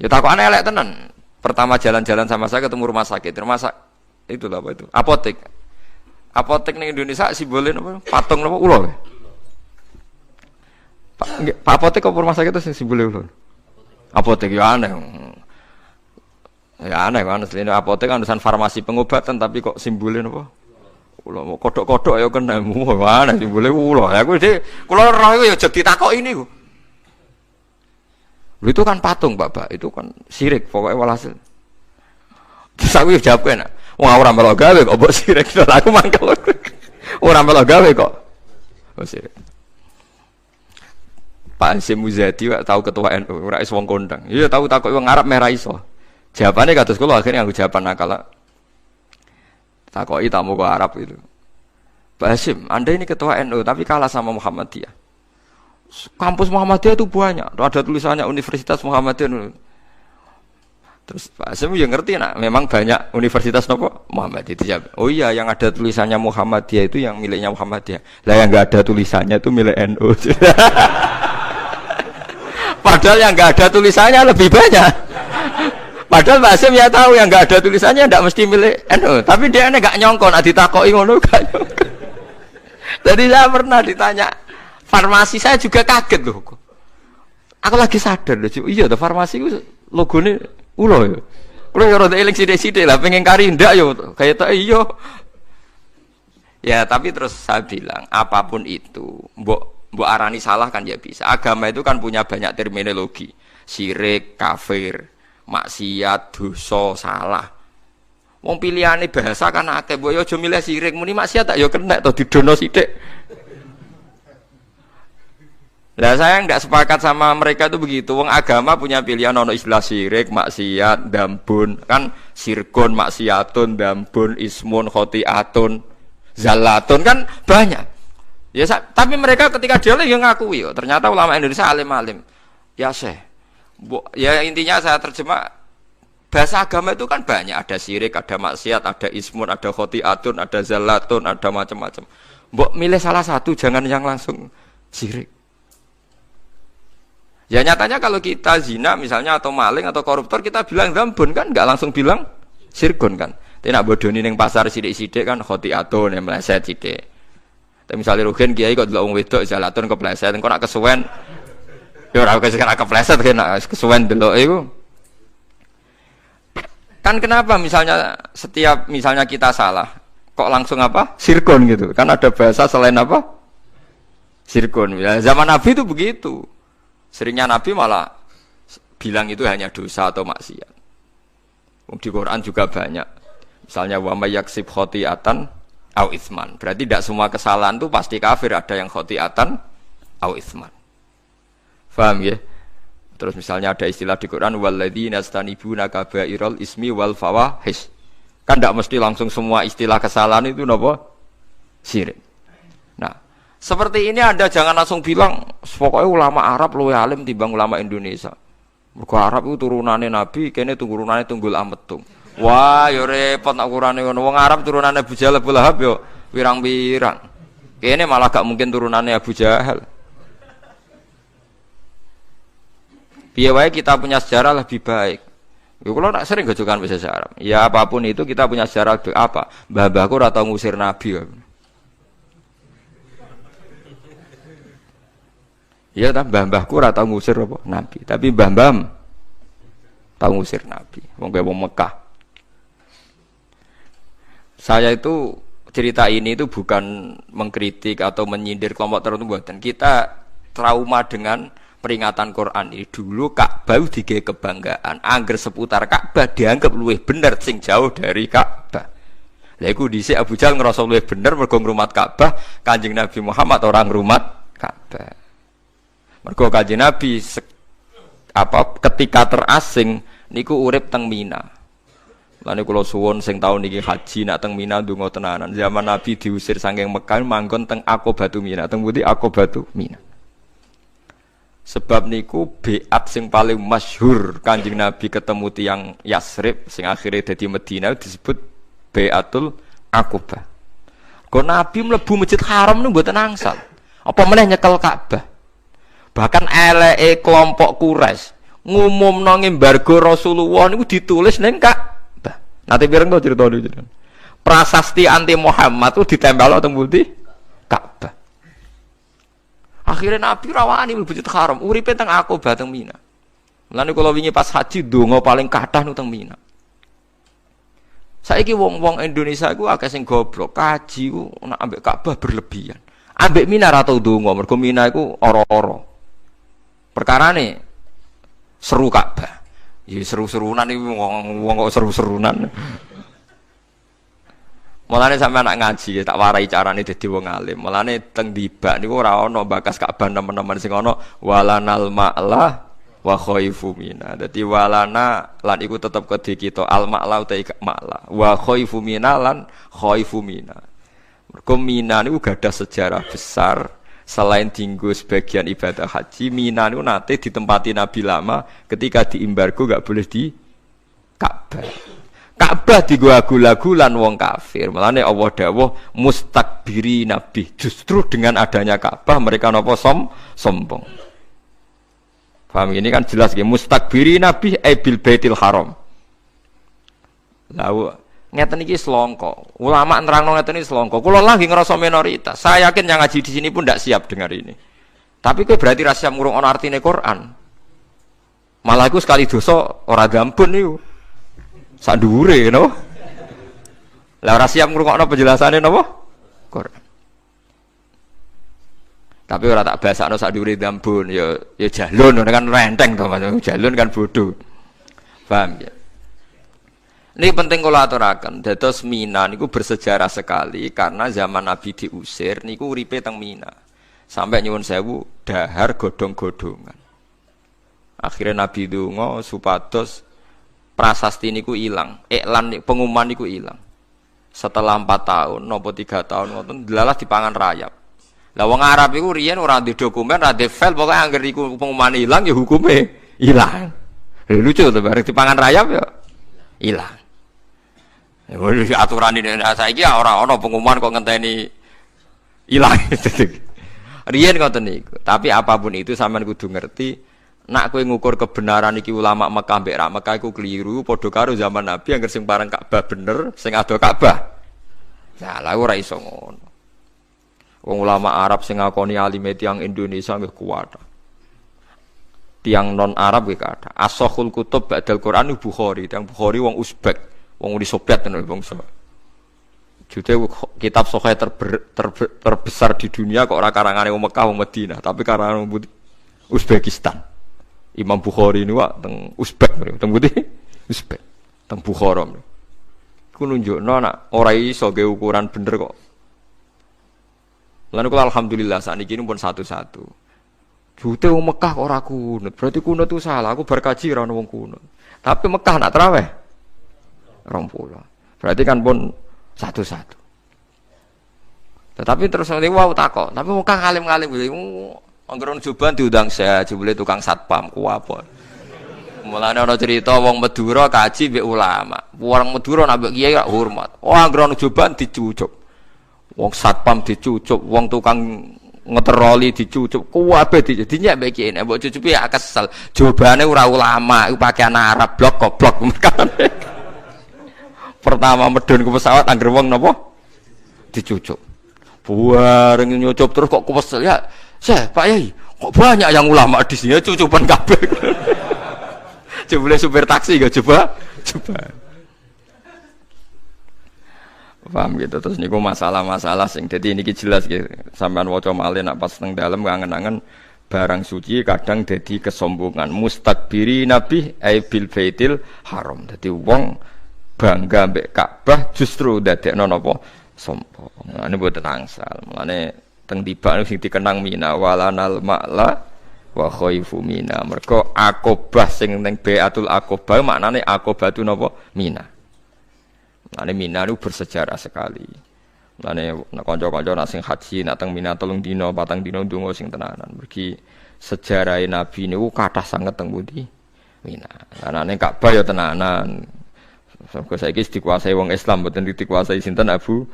Speaker 1: Ya takokane elek tenan. Pertama jalan-jalan sama saya ketemu rumah sakit. Itu apa itu? Apotek. Apotek ning Indonesia simbolnya apa? Patung apa? Ulo. Pak apotek apa rumah sakit itu simbolnya ulo? Apotek ya aneh. Ya aneh kan, aslinya apotek kan urusan farmasi pengobatan tapi kok simbolnya apa? Ulo kodok-kodok ya kena mana simbolnya ulo. Ya aku deh, kalau roh itu ya jadi takok ini ku. Itu kan patung Bapak, itu kan syirik pokoknya walhasil. Terus aku jawab kan, wah orang melok gawe kok mbok syirik. Aku mangkel. Orang melok gawe kok. Oh syirik. Pak Hasyim Muzadi tahu ketua NU, ora iso wong kondang. Iya tahu takok wong Arab merah iso. Jawabannya kados kula akhirnya aku jawaban nakal. Takoki tamu ke Arab itu. Pak Hasyim, Anda ini ketua NU tapi kalah sama Muhammadiyah. Kampus Muhammadiyah itu banyak. Ada tulisannya Universitas Muhammadiyah. Terus Pak Hasyim ya ngerti nak, memang banyak universitas nopo Muhammadiyah itu jawab. Oh iya, yang ada tulisannya Muhammadiyah itu yang miliknya Muhammadiyah. Lah yang enggak ada tulisannya itu milik NU. Padahal yang enggak ada tulisannya lebih banyak. Padahal Pak Hasyim ya tahu yang enggak ada tulisannya enggak mesti milik NU, tapi dia enggak nyongkon, ditakoki ngono gak nyongkon. Jadi saya pernah ditanya, farmasi saya juga kaget loh. Aku lagi sadar loh, iya tuh farmasi itu logonya ulo ya. Kalau yang rada eling sidik-sidik lah, pengen kari ndak yo, kayak tak iya. Ya tapi terus saya bilang, apapun itu, mbok arani salah kan ya bisa. Agama itu kan punya banyak terminologi, syirik, kafir, maksiat, dosa, salah. Wong pilihane bahasa kan akeh, mbok yo aja milih syirik, muni maksiat tak yo kena to didono sithik. Lah saya enggak sepakat sama mereka itu begitu. Wong agama punya pilihan ono istilah syirik, maksiat, dambun, kan sirkun, maksiatun, dambun, ismun, khotiatun, zalatun kan banyak. Ya tapi mereka ketika dialog yang ngakui yo, ternyata ulama Indonesia alim-alim. Ya Syekh. Ya intinya saya terjemah bahasa agama itu kan banyak, ada syirik, ada maksiat, ada ismun, ada khotiatun, ada zalatun, ada macam-macam. Mbok milih salah satu, jangan yang langsung syirik. Ya nyatanya kalau kita zina misalnya atau maling atau koruptor kita bilang dambun kan, nggak langsung bilang sirkun kan. Tapi nak bodoni ning pasar sidik-sidik kan khotiatun yang meleset sidik. Tapi misalnya rugen kiai kok delok wong wedok zalatun kepleset, engko nak kesuwen ya ora kepleset kan kesuwen delok iku. Kan kenapa misalnya setiap misalnya kita salah kok langsung apa? Sirkun gitu. Kan ada bahasa selain apa? Sirkun. Ya, zaman Nabi itu begitu. Seringnya Nabi malah bilang itu hanya dosa atau maksiat. Di Quran juga banyak. Misalnya wa may yaksib khotiatan au itsman. Berarti tidak semua kesalahan itu pasti kafir, ada yang khotiatan au itsman. Paham ya? Terus misalnya ada istilah di Quran walladzina yastanibuna kabairal ismi wal fawahish. Kan tidak mesti langsung semua istilah kesalahan itu napa? Syirik. Nah, seperti ini Anda jangan langsung bilang pokoknya ulama Arab luwih alim timbang ulama Indonesia. Mergo Arab itu turunane Nabi, kene turunane Tunggul Ametung. Wah, yo repot nak ukurane ngono. Wong Arab turunane Abu Jahal, Abu Lahab yo wirang-wirang. Kene malah gak mungkin turunane Abu Jahal. Piye wae kita punya sejarah lebih baik. Yo kalau nak sering gojokan bahasa Arab. Ya apapun itu kita punya sejarah apa? Mbah-mbahku ora tau ngusir Nabi. Ya ta mbah-mbahku ora tau ngusir apa nabi, tapi mbah-mbah tau ngusir nabi. Wong Mekah. Saya itu cerita ini itu bukan mengkritik atau menyindir kelompok tertentu mboten. Kita trauma dengan peringatan Quran ini. Dulu Ka'bah digawe kebanggaan. Angger seputar Ka'bah dianggap luwih bener sing jauh dari Ka'bah. Lha iku dhisik Abu Jahal ngrasa luwih bener mergo ngrumat Ka'bah, Kanjeng Nabi Muhammad orang ngrumat Ka'bah. Mergo Kanjeng Nabi ketika terasing niku urip teng Mina. Lane kula suwun sing taun niki haji nak teng Mina ndonga tenanan. Zaman Nabi diusir saking Mekah manggon teng Aqobatu Mina. Teng pundi Aqobatu Mina. Sebab niku beat sing paling masyhur Kanjeng Nabi ketemu tiyang Yasrib sing akhirnya dadi Madinah disebut Beatul Aqobah. Kok Nabi mlebu Masjid Haram niku mboten angsal. Apa meneh nyekel Ka'bah. Bahkan eleke kelompok Quraisy ngumumno embargo Rasulullah niku ditulis ning Ka'bah. Nanti pireng to crita niku. Prasasti anti Muhammad itu ditempel teng pundi? Ka'bah. Akhirnya Nabi rawani mlebu Masjid Haram, uripe teng Aqobah teng Mina. Mulane kula wingi pas haji donga paling kathah nu teng Mina. Saiki wong-wong Indonesia iku akeh sing goblok, kaji ku nek ambek Ka'bah berlebihan. Ambek Mina ra tau donga, mergo Mina iku ora-ora. Perkarane seru Ka'bah. Ya seru-serunan iki wong kok seru-serunan. Mulane sampeyan nak ngaji tak warai carane dadi wong alim. Mulane teng dibak niku ora ana bakas Ka'bah teman-teman sing ana walanal ma'la wa khaifu mina. Dadi walana lan iku tetep kedhe kita al ma'la uta ma'la. Wa khaifu mina lan khaifu mina. Mergo Mina niku gadah sejarah besar selain dienggo sebagian ibadah haji. Mina niku nate ditempati Nabi lama ketika diembargo enggak boleh di Ka'bah. Ka'bah digo agul-agulan wong kafir. Mulane Allah dawuh mustakbiri nabi. Justru dengan adanya Ka'bah mereka napa sombong. Paham ini kan jelas nggih mustakbiri nabi bil baitil haram. Lalu ngeten iki selongko. Ulama nerangno ngeten iki selongko. Kula lagi ngerasa minoritas. Saya yakin yang ngaji di sini pun tidak siap dengar ini. Tapi kowe berarti ra siap ngurung ana artine Quran. Malah iku sekali dosa ora gampun niku. Sak dhuwure no. Lah ora siap ngrungokno penjelasane napa? Quran. Tapi ora tak basakno sak dhuwure gampun ya jalun kan renteng to Mas. Jalun kan bodoh. Paham ya? Ini penting kula aturaken. Dados Mina niku bersejarah sekali karena zaman Nabi diusir niku uripe teng Mina. Sampai nyuwun sewu dahar godhong-godhongan. Akhirnya Nabi donga supados prasasti niku ilang, iklan pengumuman niku ilang. Setelah 4 tahun, nopo 3 tahun ngoten delalah dipangan rayap. Lah wong Arab iku riyen ora ndek dokumen, ora ndek file, pokoke anggere iku pengumuman ilang ya hukume ilang. Lucu to bareng dipangan rayap ya ilang. Ya wis aturan ini saiki ora ana pengumuman kok ngenteni ilang. Riyen ngoten niku. Tapi apapun itu sampean kudu ngerti nak kowe ngukur kebenaran iki ulama Mekah mbek ra Mekah iku keliru padha karo zaman Nabi anggere sing parang Ka'bah bener sing ado Ka'bah. Nah, lha ora iso ngono. Wong ulama Arab sing ngakoni alime tiyang Indonesia nggih kuwat. Tiang non Arab nggih kathah. As-Sahihul Kutub ba'dal Quran Bukhari, tiang Bukhari wong Uzbek, wong Uni Soviet tenan bangsa. Jute kitab sahih terbesar di dunia kok ora karangane wong Mekah wong Madinah, tapi karangan wong Uzbekistan. Imam Bukhari ini wak teng Uzbek mriki, teng putih Uzbek, teng Bukhara. Ku nunjukno nak ora iso ge ukuran bener kok. Lan kula alhamdulillah sakniki pun satu-satu. Jute wong Mekah kok ora kunut, berarti kunut itu salah. Aku bar kaji ora ono wong kunut. Tapi Mekah nak traweh 20. Berarti kan pun satu-satu. Tetapi terus nanti wow takok, tapi Mekah ngalim-ngalim anggeron juban diundang saya, jebule tukang satpam ku apa. Mulane ana cerita wong Madura kaji mbek ulama. Wong Madura nak mbek kiai gak hormat. Oh anggeron juban dicucuk. Wong satpam dicucuk, wong tukang ngeteroli dicucuk, kabeh dinyek mbek kiai. Nek mbok cucupi ya kesel. Jawabane ora ulama, iku pakaian Arab blok goblok. Pertama medun ke pesawat angger wong napa? Dicucuk. Bareng nyucup terus kok kesel ya. Saya Pak Yai, Kok banyak yang ulama di sini cucupan kabeh. Coba supir taksi gak coba. Paham gitu. Terus niku masalah-masalah sing dadi niki jelas gitu. Sampean waca malih nak pas teng dalem kangen-angen barang suci kadang dadi kesombongan. Mustakbiri nabi bil baitil haram. Dadi wong bangga mbek Ka'bah justru dadekno napa sombong. Ini mboten angsal. Mulane teng tiba sing dikenang Mina walanal ma'la wa khaifu Mina. Mergo Aqobah sing ning Baitul Aqobah maknane Aqobah tu napa Mina. Mulane Mina itu bersejarah sekali. Mulane nek kanca-kanca nak sing haji nak teng Mina 3 dina 4 dina ndonga sing tenanan. Mergi sejarahe Nabi niku kathah sanget teng pundi Mina. Anane Ka'bah ya tenanan. Sampe saiki dikuasai wong Islam mboten dikuasai sinten Abu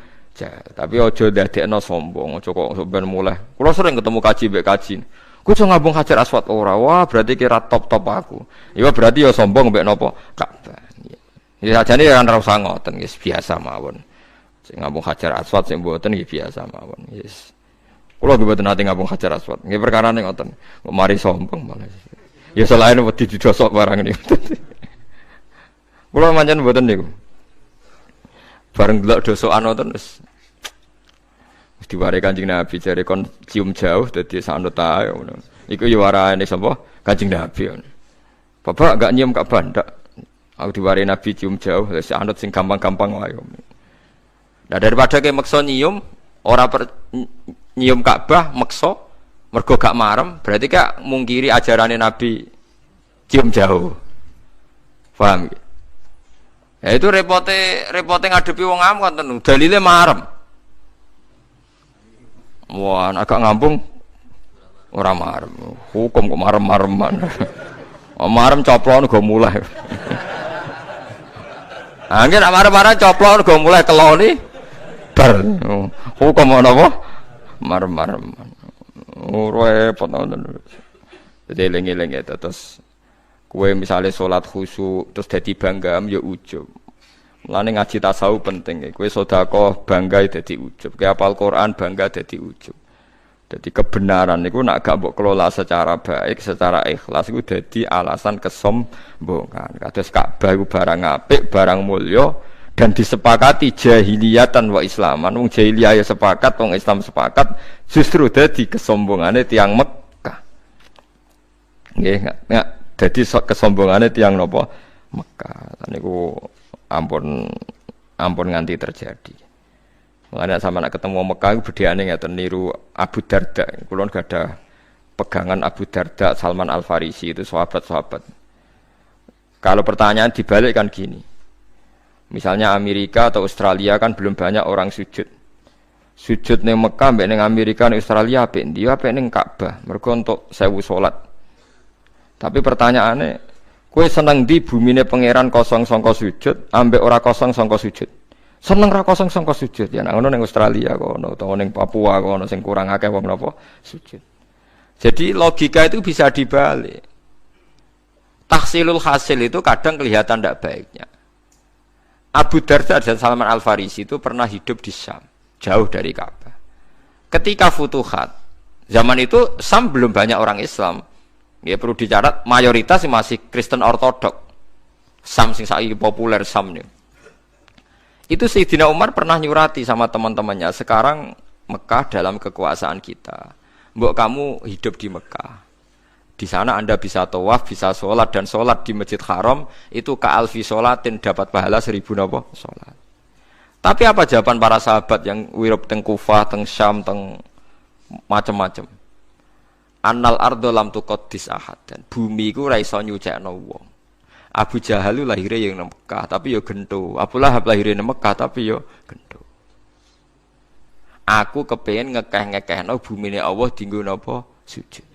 Speaker 1: tapi ojo dadekno sombong, ojo kok ben mulai. Kula sering ketemu kaji mbek kaji. Ku iso ngambung Hajar Aswad ora. Wah, berarti kira top-top aku. Ya berarti ya sombong mbek napa? Ka'bah. Ya sajane ya ora usah ngoten, wis biasa mawon. Sing ngambung Hajar Aswad sing mboten iki biasa mawon. Wis. Kula mboten nate ngambung Hajar Aswad. Nggih perkarane ngoten. Kok mari sombong malah. Ya selain wedi didosok barang niku. Kula pancen mboten niku. Bareng delok dosokan ngoten wis diware Kanjeng Nabi jare kon cium jauh dadi sanut ae ngono. Iku ya warane sapa? Kanjeng Nabi. Bapak gak nyium Ka'bah ndak? Aku diware Nabi cium jauh wis anut sing gampang-gampang wae. Nah daripada ke meksa nyium ora nyium Ka'bah meksa mergo gak marem berarti gak mungkiri ajarane Nabi cium jauh. Paham? Ya itu repote ngadepi wong am ngoten dalile marem. Wah, agak ngambung ora marem. Hukum kok marem-mareman. Marem coplon go mulai. Angger nek marem-marem coplon go mulai keloni bar. Hukum ana apa? Marem-mareman. Repot ngoten. Dadi eling-eling terus kowe misale salat khusyuk terus dadi bangga ya ujub. Mulane ngaji tasawuf penting. Kowe sedekah bangga dadi ujub. Kowe hafal Quran bangga dadi ujub. Dadi kebenaran niku nak gak mbok kelola secara baik, secara ikhlas iku dadi alasan kesombongan. Kados Ka'bah iku barang apik, barang mulya dan disepakati jahiliyatan wa islaman. Wong jahiliyah ya sepakat, wong Islam sepakat, justru dadi kesombongane tiyang Mekah. Nggih, dadi kesombongane tiyang napa? Mekah. Niku ampun nganti terjadi. Mulane sama nak ketemu Mekah iku bedheane ngeten niru Abu Darda. Kula gak ada pegangan Abu Darda, Salman Al Farisi itu sahabat-sahabat. Kalau pertanyaan dibalik kan gini. Misalnya Amerika atau Australia kan belum banyak orang sujud. Sujud ning Mekah mbek ning Amerika ning Australia apik ndi? Apik ning Ka'bah. Mergo untuk 1000 salat. Tapi pertanyaannya, kowe seneng di bumine pangeran kosong sangka sujud, ambek ora kosong sangka sujud. Seneng ra kosong sangka sujud ya. Nah ngono ning Australia kono utawa ning Papua kono sing kurang akeh wong napa sujud. Jadi logika itu bisa dibalik. Tahsilul hasil itu kadang kelihatan tidak baiknya. Abu Darda dan Salman Al Farisi itu pernah hidup di Syam, jauh dari Ka'bah. Ketika Futuhat, zaman itu Syam belum banyak orang Islam. Ya perlu dicatat mayoritas masih Kristen Ortodok. Syam sing saiki populer Syam nih. Itu Sayyidina Umar pernah nyurati sama teman-temannya, sekarang Mekah dalam kekuasaan kita. Mbok kamu hidup di Mekah. Di sana Anda bisa tawaf, bisa sholat, dan sholat di Masjid Haram itu ka'alfi sholatin, dapat pahala 1000 napa sholat. Tapi apa jawaban para sahabat yang wirub teng Kufah, teng Syam, teng macam-macam? Annal ardo lam tuqaddis ahad, dan bumi iku ora iso nyucekno wong. Abu Jahal lahirnya yang Mekah tapi yo gento. Abu Lahab lahirnya yang Mekah tapi yo gento. Aku kepengen ngekeh-ngekehno bumine Allah dienggo napa sujud.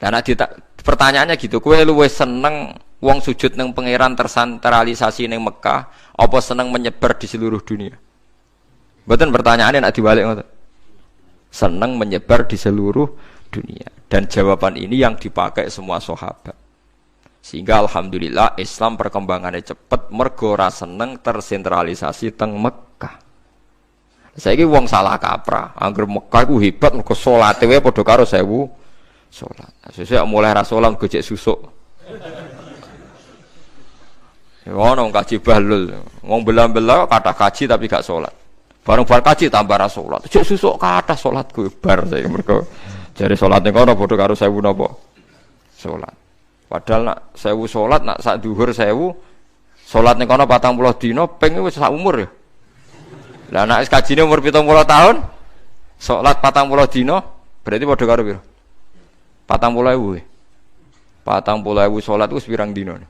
Speaker 1: Dan pertanyaannya gitu, kowe luwih seneng wong sujud nang pangeran tersentralisasi ning Mekah apa seneng menyebar di seluruh dunia? Mboten pertanyaane nek diwalik ngoten. Seneng menyebar di seluruh dunia. Dan jawaban ini yang dipakai semua sahabat. Sehingga alhamdulillah Islam perkembangannya cepat mergo ora seneng tersentralisasi teng Mekah. Saiki wong salah kaprah, anggere Mekah iku hebat mergo salate wae padha karo 1000 salat. Sesuk mulai ra salat gojek susuk. Ngono kaji bahlul. Wong bela-bela kathah kaji tapi gak salat. Bareng bar kaji tambah ra salat. Jek susuk kathah salatku bar saiki mergo jare salate kono padha karo 1000 napa? Salat. Padahal nak 1000 salat nak sak dhuwur 1000 salat ning kono 40 dina ping wis sak umur ya. Lah nek wis kajine umur 70 tahun, salat 40 dina, berarti padha karo piro? 40.000. 40.000 salat wis pirang dina?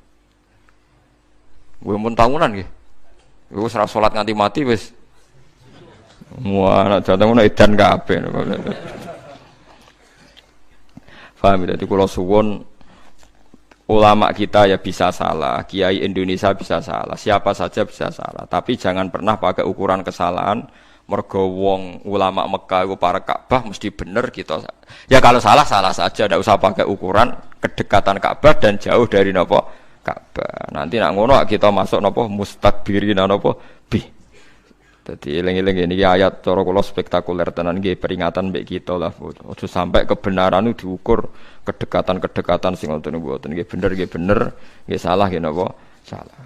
Speaker 1: Kuwi mun tahunan nggih. Wis ora salat nganti mati wis. Wah, nek jateng ngono edan kabeh. Paham ya, kula suwun ulama kita ya bisa salah, kiai Indonesia bisa salah, siapa saja bisa salah. Tapi jangan pernah pakai ukuran kesalahan. Mergo wong ulama Mekah itu para Ka'bah mesti bener gitu. Ya kalau salah salah saja, tidak usah pakai ukuran kedekatan Ka'bah dan jauh dari nopo Ka'bah. Nanti nak ngono kita masuk nopo mustakbirin nopo bi. Jadi eling-eling ini ayat cara kula spektakuler tenan nggih peringatan mbek kita lah. Ojo sampai kebenaran itu diukur kedekatan-kedekatan sing wonten mboten nggih bener nggih salah nggih napa salah.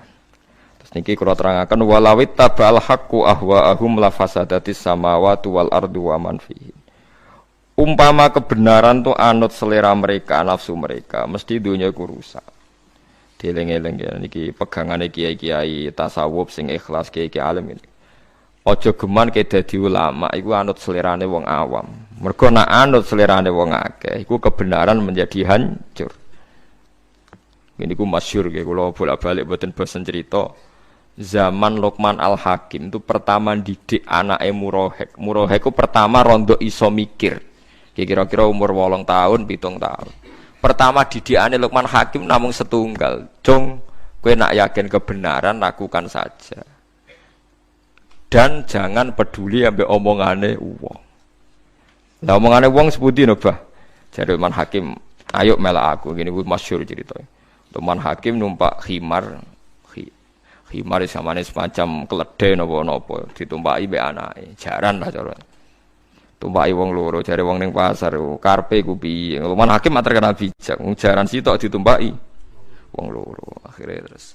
Speaker 1: Terus niki kula terangaken walawit tabal haqqu ahwaahum la fasadatis samawati wal ardu wa man fihi. Umpama kebenaran tu anut selera mereka, nafsu mereka, mesti dunia iku rusak. Dieling-eling ya niki pegangane kiai-kiai tasawuf sing ikhlas kiai-kiai alim ini. Ojo geman ke dadi ulama iku anut selerane wong awam. Mergo nek anut selerane wong akeh iku kebenaran menjadi hancur. Ini ku masyhur nggih kula bolak-balik mboten bosen cerita. Zaman Luqman Al-Hakim itu pertama didik anake Murahek. Murahek ku pertama rondo iso mikir. Kira-kira umur 8 tahun, 7 tahun. Pertama didikane Luqman Hakim namung setunggal. Jong, kowe nak yakin kebenaran lakukan saja. Dan jangan peduli ambek omongane wong. Lah omongane wong sepundi no, Bah? Jare Luqman Hakim, ayo melak aku. Gini ku masyhur ceritanya. Luqman Hakim numpak khimar. Khimar samane semacam keledai napa-napa ditumpaki mbek anake. Jaran lah cara. Tumpaki wong loro, jare wong ning pasar, karepe ku piye? Luqman Hakim mak terkenal bijak. Wong jaran sitok ditumpaki wong loro. Akhire terus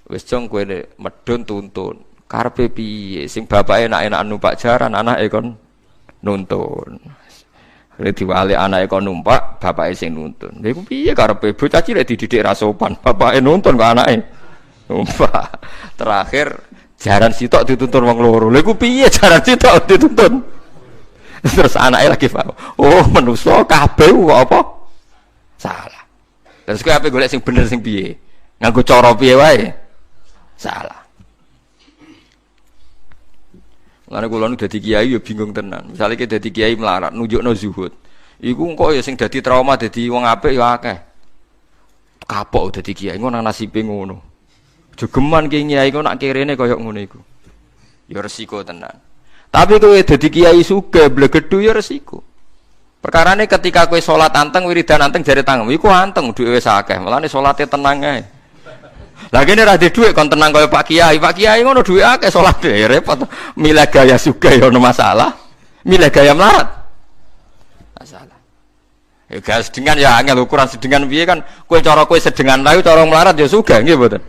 Speaker 1: wis jong kowe medhun tuntun. Karepe piye? Sing bapake enak-enakan numpak jaran, anake kon nuntun. Akhire diwali anake kon numpak, bapake sing nuntun. Lha iku piye karepe bocah cilik dididik ra sopan, bapake nuntun kok anake numpak. Terakhir jaran sitok dituntun wong loro. Lha iku piye jaran sitok dituntun? Terus anake lagi paham. Oh, manusa kabeh kok apa? Salah. Terus kowe ape golek sing bener sing piye? Nganggo cara piye wae? Salah. Lan kula nu dadi kiai ya bingung tenan. Misale ki dadi kiai melarat nunjukno zuhud. Iku engko ya sing dadi trauma dadi wong apik ya akeh. Kapok dadi kiai ngono nasibe ngono. Jogeman kiai kok nak kirene kaya ngono iku. Ya resiko tenan. Tapi kowe dadi kiai sugih blegedhu ya resiko. Perkarane ketika kowe salat anteng wiridan anteng jare tangem iku anteng duwe wis akeh. Mulane salate tenang ae. Lah kene ra duwe dhuwit kon tenang kaya Pak Kiai. Pak Kiai ngono dhuwit akeh salate repot. Milih gaya sugih ya ono masalah. Milih gaya melarat. Masalah. Ya gas sedengan ya angel ukuran sedengan piye kan kowe cara kowe sedengan lae cara melarat ya sugih nggih mboten.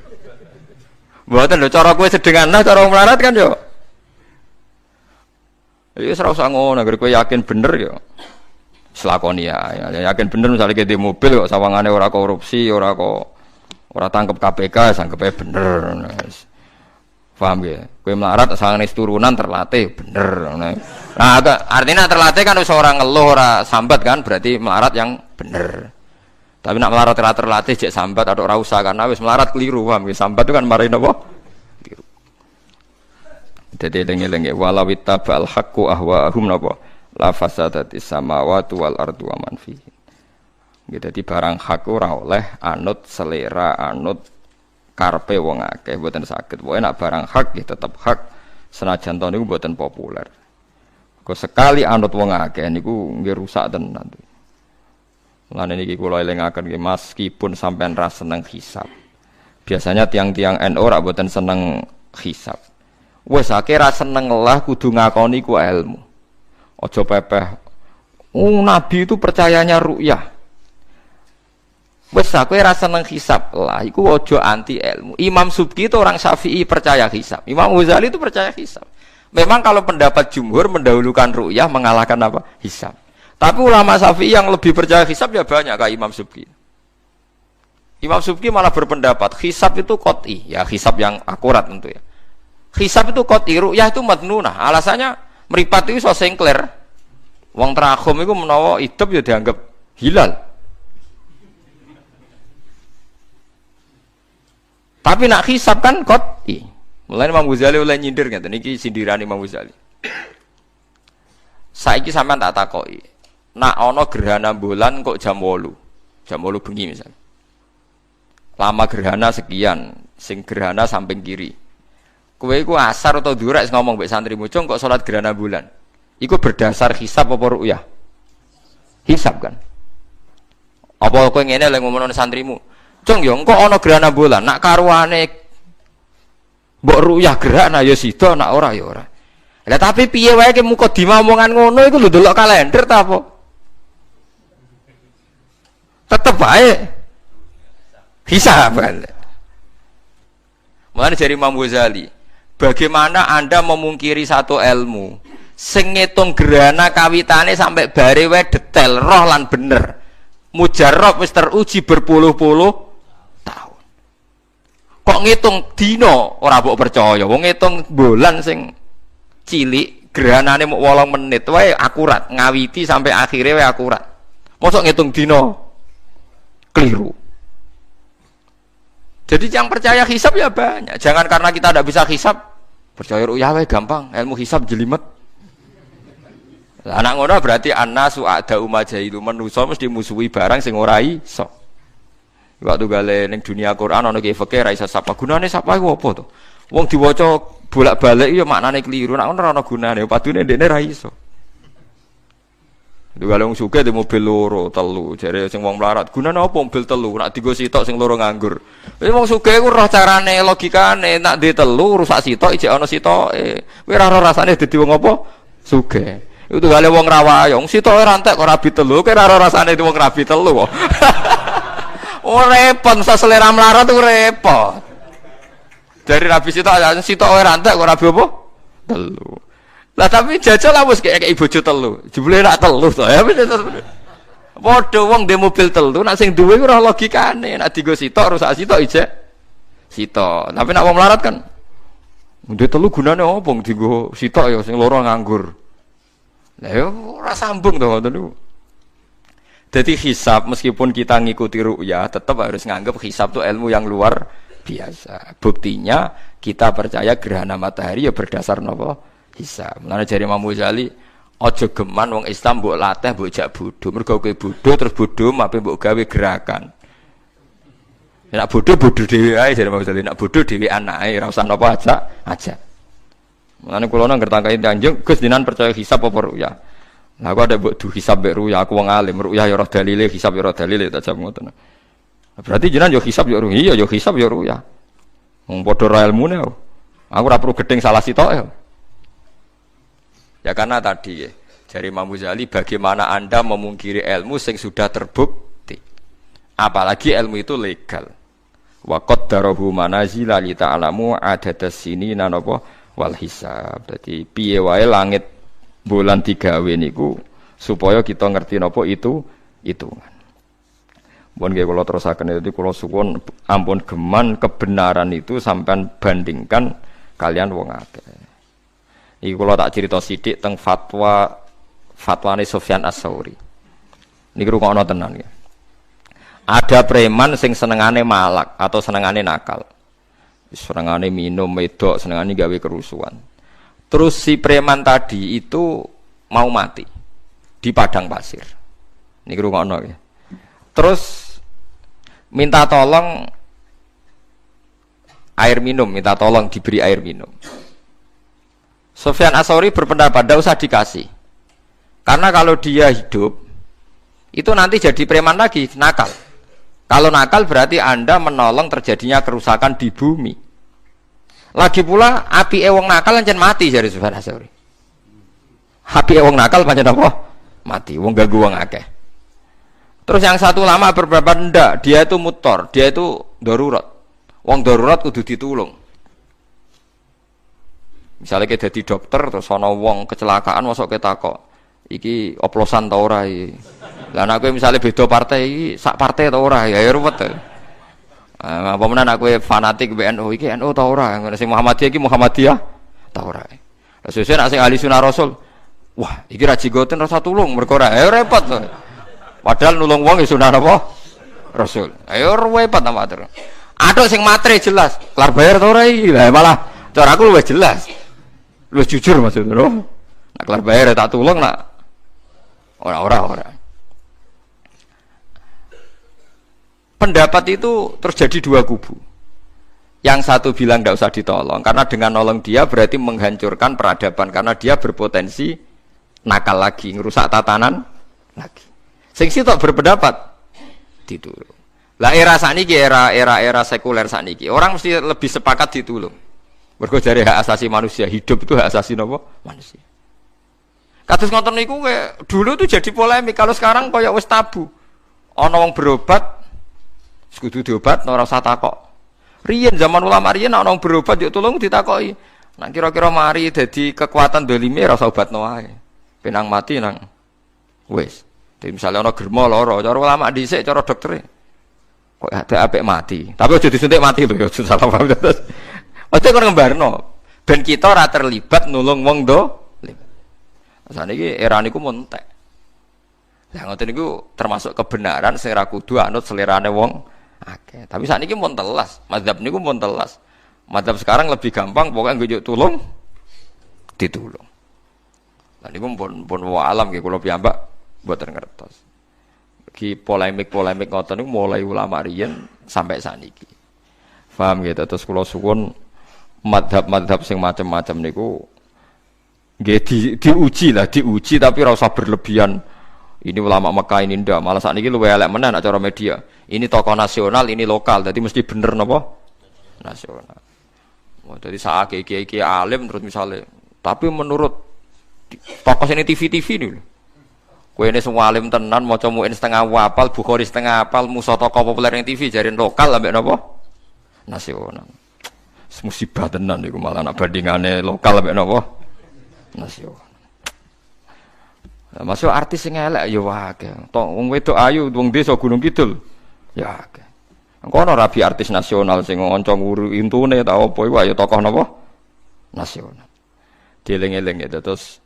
Speaker 1: Mboten lho cara kowe sedengan lah cara melarat kan yo. Ya ora usah ngono, kowe yakin bener ya. Selakoni ya, yakin bener misalnya ke di mobil kok sawangane ora korupsi, ora tangkep KPK, sangkepe bener. Paham ya? Kowe melarat sangane turunan terlatih bener. Nah, artinya terlatih kan wis ora ngeluh, ora sambat kan, berarti melarat yang bener. Tapi nak melarat terlatih jek sambat atau ora usah karena wis melarat keliru, paham ya? Sambat itu kan marahin apa? Keliru. Dadi eling-eling walau ittabal haqqu ahwaahum napa la fasadatis samawati wal ardu wa man fihi. Dadi barang hak ora oleh anut selera, anut karepe wong akeh mboten saged. Pokoke nek barang hak ya tetep hak senajan to niku mboten populer. Kok sekali anut wong akeh niku nggih rusak tenan. Lan niki kula elingaken nggih meskipun sampean ra seneng hisab. Biasanya tiang-tiang NU ora mboten seneng hisab. Wes akeh ra seneng lah kudu ngakoni ku ilmu. Aja pepeh. Nabi itu percayanya ru'yah. Wes aku ra seneng hisab lah, iku aja anti ilmu. Imam Subki itu orang Syafi'i percaya hisab. Imam Ghazali itu percaya hisab. Memang kalau pendapat jumhur mendahulukan ru'yah mengalahkan apa? Hisab. Tapi ulama Syafi'i yang lebih percaya hisab ya banyak kayak Imam Subki. Imam Subki malah berpendapat hisab itu qot'i, ya hisab yang akurat tentu ya. Hisab itu qot'i, ru'yah itu madnunah. Alasannya meripat itu so sengkler. Wong terakhum itu menawa hidup ya dianggap hilal. Tapi nak hisab kan qot'i. Mulane Imam Ghazali oleh nyindir ngeten iki sindiran Imam Ghazali. Saiki sampean tak takoki. Nak ana gerhana bulan kok jam 8. Jam 8 bengi misalnya. Lama gerhana sekian, sing gerhana samping kiri. Kowe iku asar atau durak ngomong mbek santrimu, "Cung kok salat gerhana bulan?" Iku berdasar hisab apa ru'yah? Hisab kan. Apa kowe ngene lek ngomongno santrimu, "Cung yo engko ana gerhana bulan, nak karuane mbok ru'yah gerhana ya sida, nak ora ya ora." Lah tapi piye wae ki muka diomongan ngono iku lho delok kalender ta apa? Tetep bae hisab kan. Mulane dari Imam Ghazali, bagaimana Anda memungkiri satu ilmu sing ngitung gerhana kawitane sampai bare wae detail roh lan bener. Mujarrab wis teruji berpuluh-puluh tahun. Kok ngitung dino ora mbok percaya, wong ngitung bulan sing cilik gerhanane muk 8 menit wae akurat, ngawiti sampai akhirnya wae akurat. Mosok ngitung dino keliru. Jadi yang percaya hisab ya banyak. Jangan karena kita tidak bisa hisab, percaya ru'yah wae gampang, ilmu hisab jelimet. Anak ngono berarti annasu a'da'u majailu, manusa mesti musuhi barang sing ora iso. Waktu gale ning dunia Quran ana ki fikih ra iso sapa. Gunane sapa iku apa to? Wong diwaca bolak-balik ya maknane keliru, nek ora ana gunane, padune ndekne ra iso. Itu kalau wong sugih di mobil loro, telu, jare sing wong melarat. Gunane apa mobil telu? Nak digo sitok sing loro nganggur. Wis wong sugih ku roh carane, logikane, nak di telu rusak sitok ijek ana sitoke. Kowe ora ora rasane dadi wong apa? Sugih. Itu gale wong rawayo, wong sitoke ora entek kok rabi telu, kowe ora ora rasane di wong rabi telu kok. Oh repot, selera melarat itu repot. Dari rabi sitok ora entek kok rabi apa? Telu. Lah tapi jajal lah wis kayak bojo telu. Jebule rak telu to ya. Padha wong dhe mobil telu, nek sing duwe ora logikane. Nek digo sitok rusak sitok ijek sitok. Tapi nek wong melarat kan ndhe telu gunane opo digo sitok ya sing loro nganggur. Lah yo ora sambung to ngoten niku. Dadi hisab meskipun kita ngikuti ru'yah tetap harus nganggap hisab itu ilmu yang luar biasa. Buktinya kita percaya gerhana matahari ya berdasar napa? Hisab. Mulane jare Imam Ghazali, aja geman wong Islam mbok latih mbok jak bodho. Mergo kowe bodho terus bodho mape mbok gawe gerakan. Nek bodho dhewe ae jare Imam Ghazali, nek bodho dhewe anake ora usah napa aja. Mulane kula nang ngertangkai Tanjung, Gus dinan percaya hisab apa ru'yah. Lah aku ada mbok du hisab mbek ru'yah, aku wong alim, ru'yah ya ora dalile, hisab ya ora dalile tak jam ngoten. Berarti jenengan yo hisab yo ru'yah, iya yo hisab yo ru'yah. Wong padha ra ilmune. Aku ora perlu gedeng salah sitoke. Ya karena tadi ya, dari Imam Ghazali bagaimana Anda memungkiri ilmu yang sudah terbukti. Apalagi ilmu itu legal. Wa qaddarahu manazila li ta'lamu adadas sinina napa wal hisab. Dadi piye wae langit bulan digawe niku supaya kita ngerti napa itu hitungan. Mun nggih kula terusaken itu kula suwun ampun geman kebenaran itu sampean bandingkan kalian wong akeh. Iki kula tak cerita sithik teng fatwane Sufyan Ats-Tsauri. Niki rungokno tenan ya. Ada preman sing senengane malak atau senengane nakal. Senengane minum wedok, senengane gawe kerusuhan. Terus si preman tadi itu mau mati di padang pasir. Niki rungokno ya. Terus minta tolong air minum, minta tolong diberi air minum. Sufyan Ats-Tsauri berpendapat tidak usah dikasih, karena kalau dia hidup itu nanti jadi preman lagi, nakal. Kalau nakal berarti Anda menolong terjadinya kerusakan di bumi. Lagi pula apike wong nakal pancen mati jare Sufyan Ats-Tsauri. Apike wong nakal pancen apa? Mati. Wong ganggu wong akeh. Terus yang satu ulama berpendapat ndak, dia itu mutor, dia itu darurat. Wong darurat kudu ditulung. Misalnya kita jadi dokter terus ana wong kecelakaan masuk ke takok, iki oplosan ta ora iki. Lah nek kowe misale beda partai iki sak partai ta ora ya ruwet. Apa menan aku fanatik BNU iki NU ta ora, sing Muhammadiyah iki Muhammadiyah ta ora. Lah sesuk nek sing ahli sunah rasul, wah iki ra jigoten rasa tulung mergo ora repot. Padahal nulung wong ya sunah apa? Rasul. Ayo repot ta matur. Atuk sing matre jelas, kelar bayar ta ora iki. Lah malah cara aku luwih jelas. Lu jujur maksudnya, no? Nak kelar bayar tak tulung nak ora. Pendapat itu terjadi dua kubu. Yang satu bilang tidak usah ditolong karena dengan nolong dia berarti menghancurkan peradaban karena dia berpotensi nakal lagi, ngerusak tatanan lagi. Sing sitok berpendapat ditulung. Lah era saniki era sekuler saniki orang mesti lebih sepakat ditulung. Mergo jare hak asasi manusia, hidup itu hak asasi napa? Manusia. Kados ngoten niku dulu tuh jadi polemik, kalau sekarang koyo wis tabu. Ana wong berobat kudu diobat ora usah takok. Riyen zaman ulama riyen ana wong berobat yo tulung ditakoki. Nek kira-kira mari dadi kekuatan dolime ora usah obatno wae. Penang mati nang wis. Dadi misale ana germo lara, cara ulama dhisik cara doktere kok ada apik mati. Tapi aja disuntik mati lho, aja salah paham terus. Ojo kon ngembarno, ben kita ora terlibat nulung wong dolim. Saniki era niku montek. Lah ngoten niku termasuk kebenaran sing ra kudu anut selerane wong akeh. Tapi sakniki mun telas, mazhab niku mun telas. Mazhab sekarang lebih gampang pokoke njuk tulung ditulung. Lah niku pun alam nggih kula piyambak mboten ngertos. Ki polemik ngoten niku mulai ulama riyen sampai saniki. Paham gitu terus kula suwun madhab sing macam-macam niku nggih diuji tapi ora usah berlebihan. Ini ulama Mekah ini ndak, malah sakniki luwih elek menan acara media. Ini tokoh nasional, ini lokal, jadi mesti bener napa? Nasional. Oh, jadi saat kiai alim terus misalnya, tapi menurut tokoh sini TV nih. Kowe ini semua alim tenan maca muin setengah hafal, Bukhari setengah hafal, musa tokoh populer yang TV jarin lokal ambek napa? Nasional. Musibah tenan niku malah nak bandingane lokal ambek napa? Nasional. Masuk artis sing elek ya wae. Tok wong wedok ayu wong desa Gunung Kidul. Ya akeh. Engko ana rabi artis nasional sing ngonco nguru intune ta apa iku ya tokoh napa? Nasional. Dieling-eling ya terus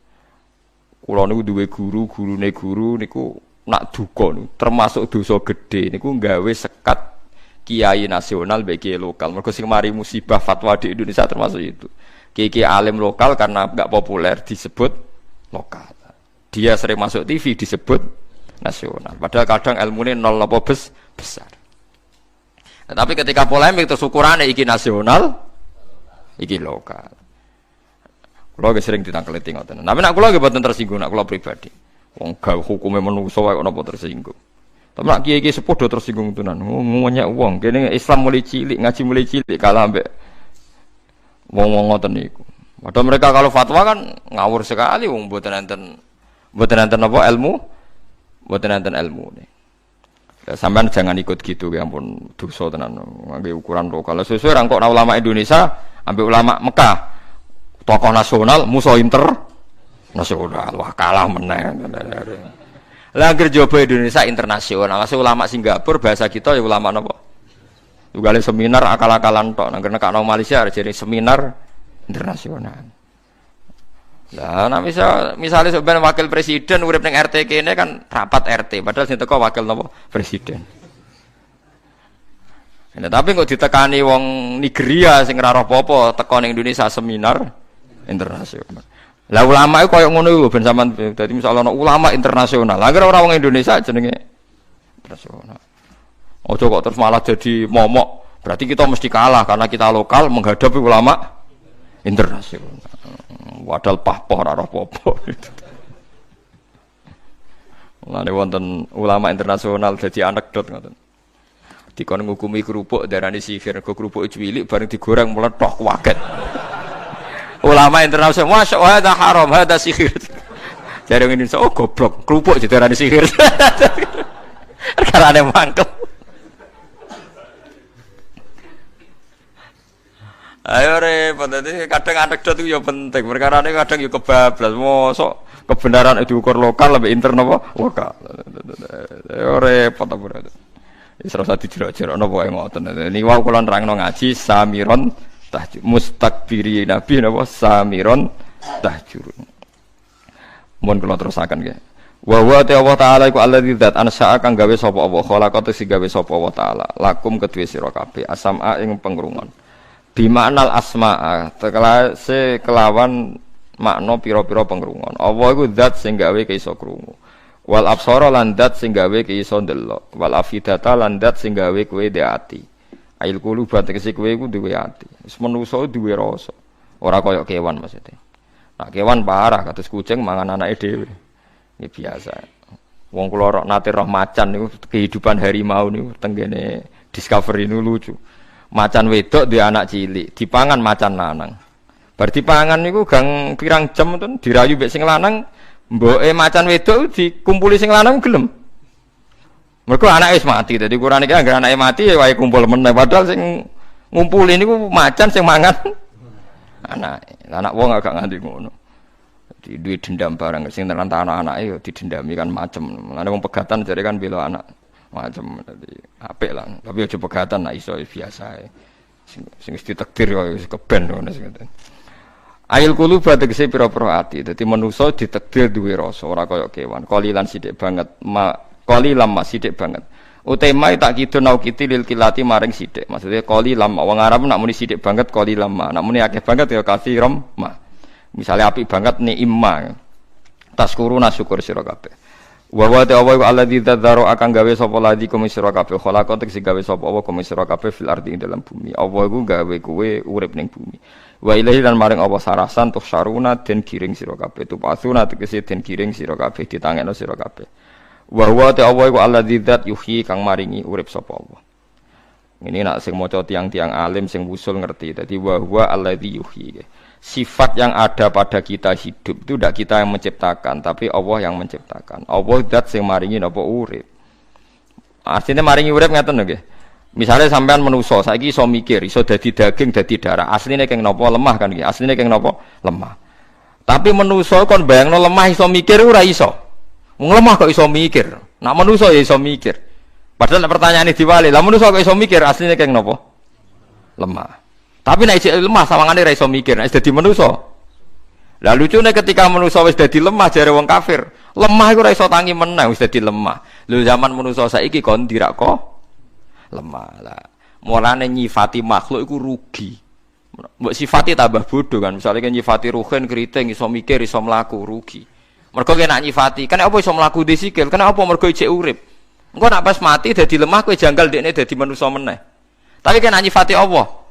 Speaker 1: kula niku duwe gurune guru niku nak duka niku termasuk dosa gedhe niku gawe sekat kiai nasional mbek kiai lokal. Mergo sing mari musibah fatwa di Indonesia termasuk itu. Kiai alim lokal karena enggak populer disebut lokal. Dia sering masuk TV disebut nasional. Padahal kadang ilmunya nol apa besar. Nah, tapi ketika polemik terus ukurannya iki nasional, iki lokal. Kulo sering ditangkleti ngoten. Tapi nek kulo nggih boten tersinggung, nek kulo pribadi. Wong gawe hukume menungso wae ana apa tersinggung. Tapi nek kiai-kiai sepuh do tersinggung tenan. Ngonyek wong, kene Islam mulai cilik, ngaji mulai cilik kalah ambek wong-wong ngoten niku. Padahal mereka kalau fatwa kan ngawur sekali wong mboten enten apa ilmu, mboten enten ilmune. Ya sampean jangan ikut gitu ya ampun dosa tenan ngangge ukuran lokal. Sesuai rangkok ulama Indonesia ambek ulama Mekah. Tokoh nasional musuh internasional. Wah kalah meneh. Lah anggere jaba Indonesia internasional. Masih ulama Singapura bahasa kita ya ulama napa? Tugale seminar akal-akalan tok nang nekakno Malaysia jadi seminar internasional. Lah nek misale sampeyan wakil presiden urip ning RT kene kan rapat RT padahal sing teko wakil napa presiden. Nah, tapi kok ditekani wong Nigeria sing ora apa-apa teko ning Indonesia seminar internasional. Lah ulama iku koyo ngono iku ben sampean dadi misale ana ulama internasional. Lah ora wong Indonesia jenenge internasional. Ojo kok terus malah jadi momok. Berarti kita mesti kalah karena kita lokal menghadapi ulama internasional. Wadal pahpoh ora apa-apa. Lane wonten ulama internasional dadi anekdot ngoten. Dikon ngukumi kerupuk darani sihir, go kerupuk cilik bareng digoreng meletok waget. Ulama internasional, masya Allah, hada haram, hada sihir. Jadi ini oh goblok, kerupuk jadi darani sihir. Karena ada mangkel. Ayo repot, jadi kadang anekdot itu ya penting. Perkara ini kadang ya kebablas. Mosok kebenaran itu diukur lokal lebih internal apa? Lokal. Ayo repot apa berarti? Serasa dijerok-jerok napa wae ngoten. Niki wau kula nerangno ngaji samiron tahjur mustakbiri nabi napa samiron tahjur. Mun kula terusaken nggih. Wa huwa Allah taala iku alladzi dzat ansa'a kang gawe sapa Allah khalaqata sing gawe sapa Allah taala lakum kedue sira kabeh asama ing pengrungon. Bi maknal asma'a tekelase kelawan makna pira-pira pengrungon. Allah iku zat sing gawe iso krungu. Wal absara lan zat sing gawe iso ndelok. Wal afidata lan zat sing gawe kowe ndek ati. Ail quluba tegese kowe iku duwe ati. Wis manusa duwe rasa. Ora kaya kewan maksudnya. Nah kewan parah kados kucing mangan anake dhewe. Ini biasa. Wong kula nate roh macan niku kehidupan harimau niku tenggene Discovery niku lucu. Macan wedok duwe anak cilik, dipangan macan lanang. Bar dipangan niku gang pirang jam ten dirayu mbek sing lanang, mboke macan wedok dikumpuli sing lanang gelem. Mergo anake wis mati, dadi kurang iki anggere anake mati ya wae kumpul meneh padahal sing ngumpuli niku macan sing mangan anake. Anak wong agak nganti ngono. Di duit dendam barang sing neranta anak-anake ya didendami kan macem. Mulane wong pegatan jare kan bela anak macem dadi apik lah. Tapi aja pegatan nek iso biasa ae. Sing ditakdir kaya wis keben ngono sing ngoten. Ail quluba tegese pira-pira ati. Dadi manusa ditakdir duwe rasa ora kaya kewan. Qalilan sithik banget, qalilan sithik banget. Utema tak kidun nau kiti lil kilati maring sithik. Maksudnya qalilan wong Arab nak muni sithik banget qalilan nak muni akeh banget ya katsiram ma. Misalnya apik banget ni'imma. Taskuruna syukur sira kabeh. Wa wa ta'ala alladzi tadzaro akan gawe sapa ladi kum sira kabeh khalaqa sing gawe sapa apa kum sira kabeh fil ardi ing dalam bumi. Allah iku gawe kowe urip ning bumi. Wa ilahi lan maring apa sarasan tuh saruna den giring sira kabeh. Tu pasuna tegese den giring sira kabeh ditangekno sira kabeh. Wa wa ta'ala iku alladzi dzat yuhyi kang maringi urip sapa Allah. Ini nak sing maca tiang-tiang alim sing wusul ngerti. Dadi wa huwa alladzi yuhyi. Sifat yang ada pada kita hidup itu tidak kita yang menciptakan, tapi Allah yang menciptakan. Allah zat sing maringi napa urip. Artinya maringi urip ngaten nggih. Misale sampean manusa saiki iso mikir, iso dadi daging, dadi darah. Asline keng napa lemah kan nggih. Asline keng napa lemah. Tapi manusa kon bayangno lemah iso mikir ora iso. Wong lemah kok iso mikir. Nak manusa ya iso mikir. Padahal pertanyaane diwali, lah manusa kok iso mikir asline keng napa? Lemah. Tapi nek isih lemah sawangane ra iso mikir, nek dadi manusa. Lah lucune ketika manusa wis dadi lemah jare wong kafir, lemah iku ora iso tangi meneh wis dadi lemah. Lho zaman manusa saiki kon dirak kok lemah. Lah mulane nyifati makhluk iku rugi. Mbok sifati tambah bodoh kan. Misale kan nyifati ruhen keriting iso mikir, iso mlaku rugi. Mergo nek nyifati, kan apa iso mlaku disikil? Kenapa mergo ijek urip? Engko nek pas mati dadi lemah kowe janggal dekne dadi manusa meneh. Tapi kan nyifati Allah.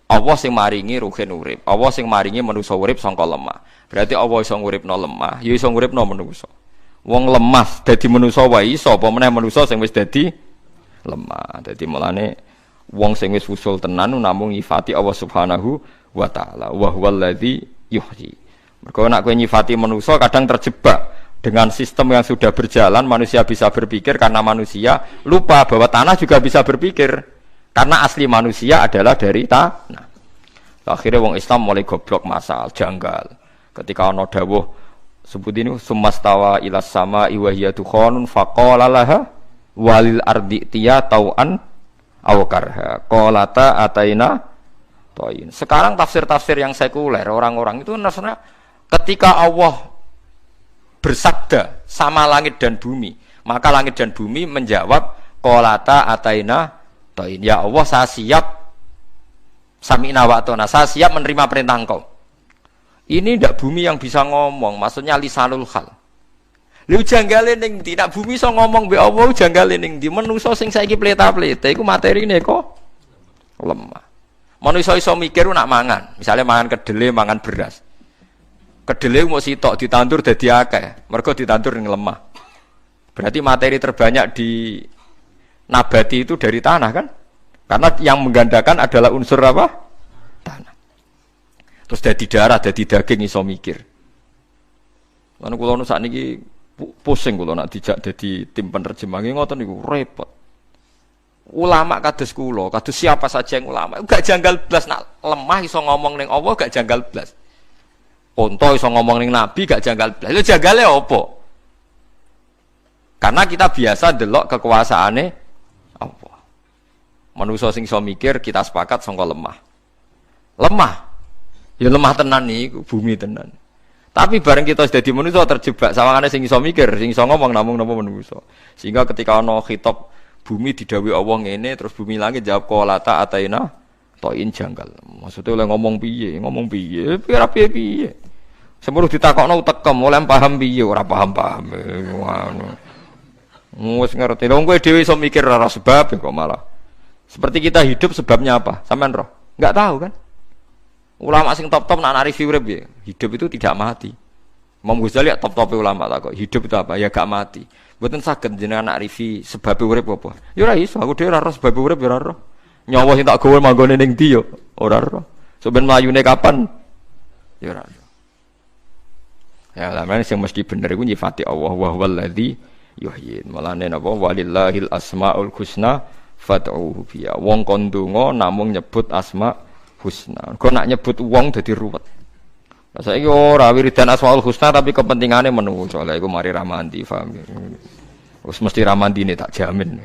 Speaker 1: Allah sing maringi ruhen urip. Allah sing maringi manusa urip sangka lemah. Berarti Allah iso nguripno lemah, ya iso nguripno manusa. Wong lemah dadi manusa wae iso, apa meneh manusa sing wis dadi lemah. Dadi mulane wong sing wis usul tenan namung nyifati Allah Subhanahu wa taala. Wa huwallazi yuhyi. Mergo nek kowe nyifati manusa kadang terjebak dengan sistem yang sudah berjalan, manusia bisa berpikir karena manusia lupa bahwa tanah juga bisa berpikir. Karena asli manusia adalah dari tanah. Akhirnya wong Islam mulai goblok masal, janggal. Ketika ana dawuh sebut ini sumastawa ilas sama iwahiyatu khonun faqala laha walil ardi tiya tau'an aw karha. Qalata ataina toin. Sekarang tafsir-tafsir yang sekuler orang-orang itu maksudnya ketika Allah bersabda sama langit dan bumi, maka langit dan bumi menjawab qalata ataina toin. Ya Allah, saya siap sami'na wa ata'na, saya siap menerima perintah Engkau. Ini ndak bumi yang bisa ngomong, maksudnya lisanul hal. Lha janggale ning ndi? Nek bumi iso ngomong mbek Allah janggale ning ndi? Manusa sing saiki pleta-pleta iku materine kok lemah. Manusa iso mikir nak mangan, misalnya mangan kedele, mangan beras. Kedele mau sitok ditandur dadi akeh, mergo ditandur ning lemah. Berarti materi terbanyak nabati itu dari tanah kan? Karena yang menggandakan adalah unsur apa? Tanah. Terus dari darah, dari daging iso mikir. Lan kula nu sakniki pusing kula nak dijak dadi tim penerjemah ngoten niku repot. Ulama kados kula, kados siapa saja yang ulama, gak janggal blas nak lemah iso ngomong ning Allah gak janggal blas. Unta iso ngomong ning nabi gak janggal blas. Lha janggale apa? Karena kita biasa delok kekuasaane Allah. Manusa sing iso mikir kita sepakat sangka lemah. Lemah. Ya lemah tenan niku, bumi tenan. Tapi bareng kita sudah di manusia terjebak sawangane sing iso mikir, sing iso ngomong namung napa manusia. Sehingga ketika ana khitab bumi didhawuhi Allah ngene terus bumi langit jawab qalata ataina toin janggal. Maksudnya oleh ngomong piye? Ngomong piye? Piye? Semono ditakokno utekem oleh paham piye ora paham-paham. Ngono. Wis ngerti. Lha kowe dhewe iso mikir ora sebab kok malah. Seperti kita hidup sebabnya apa? Sampean roh? Enggak tahu kan? Ulama sing top-top nak narifi urip ya, hidup itu tidak mati. Imam Ghazali top-top ulama tak kok. Hidup itu apa? Ya gak mati. Mboten saged jenengan narifi sebab urip apa. Ya ora iso, aku dhewe ora roh sebab urip ya ora roh. Nyawa sing tak gawe manggone ning ndi yo ora roh. Sampeyan mlayune kapan? Ya ora roh. Ya lamane sing mesti bener iku nyifati Allah wa huwallazi yuhyin. Malane napa walillahil asmaul husna fad'uhu biya. Wong kon ndonga namung nyebut asma husna. Kok nak nyebut wong dadi ruwet. Lah saiki ora wiridan Asmaul Husna tapi kepentingane menungso. Lah iku mari ramandi, paham. Wis mesti ramandine tak jamin.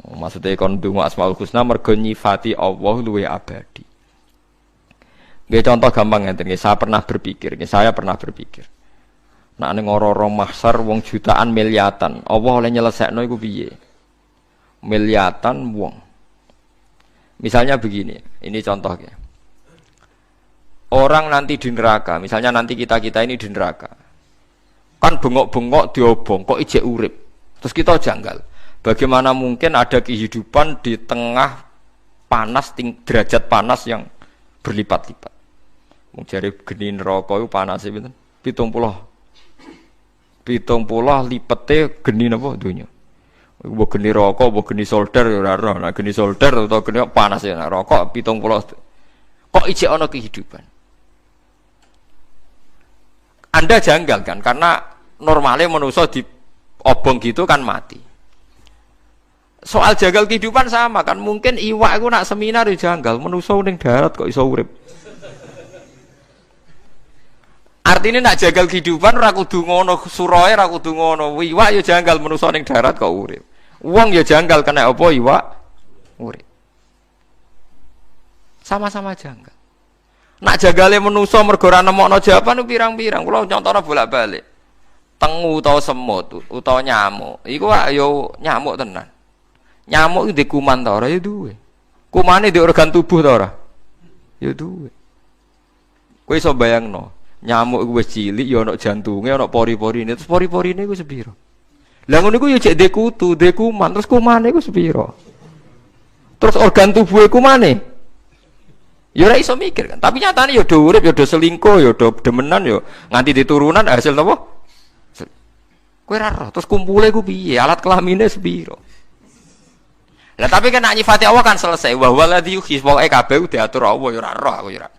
Speaker 1: Maksudnya kon ndonga Asmaul Husna mergo nyifati Allah luwih abadi. Nggih contoh gampang ngeten nggih, saya pernah berpikir. Nak ning ora-ora mahsyar wong jutaan miliatan, Allah oleh nyelesekno iku piye? Miliatan wong. Misalnya begini, ini contohnya. Orang nanti di neraka, misalnya nanti kita ini di neraka. Kan bengok-bengok diobong, kok ijek urip. Terus kita janggal. Bagaimana mungkin ada kehidupan di tengah panas, derajat panas yang berlipat-lipat. Wong jare geni neraka iku panase pinten? 70 lipete geni napa donya. Mbok geni rokok, mbok geni solder ya ora roh. Nek geni solder utawa geni panas ya rokok 70. Kok ijek ana kehidupan? Anda janggal kan karena normalnya manusia di obong gitu kan mati. Soal janggal kehidupan sama kan, mungkin iwak iku nak seminar ya janggal, manusia ning darat kok iso urip. Artinya nak janggal kehidupan ora kudu ngono, surae ora kudu ngono. Iwak ya janggal manusia ning darat kok urip. Wong ya janggal kena apa iwak urip. Sama-sama janggal. Nak janggale manusa mergo ora nemokno jawaban pirang-pirang. Kula nyontona bolak-balik. Tengu utawa semut utawa nyamuk. Iku yo nyamuk tenan. Nyamuk iki kuman ta ora ya duwe. Kumane di organ tubuh ta ora? Ya duwe. Kowe iso bayangno, nyamuk iku wis cilik ya ana jantunge, ana pori-porine. Terus pori-porine iku sepiro? Lah ngono iku ya cek dekutu, dekuman, terus kumane iku sepiro? Terus organ tubuhe kumane? Ya ora iso mikir kan. Tapi nyatane ya do urip, ya do selingkuh, ya do demenan ya nganti diturunan hasil napa? Kowe ora roh, terus kumpule ku piye? Alat kelamine sepiro? Lah tapi kan nyifati Allah kan selesai. Wa waladhi yuhyi, pokoke kabeh diatur Allah ya ora roh aku ya ora.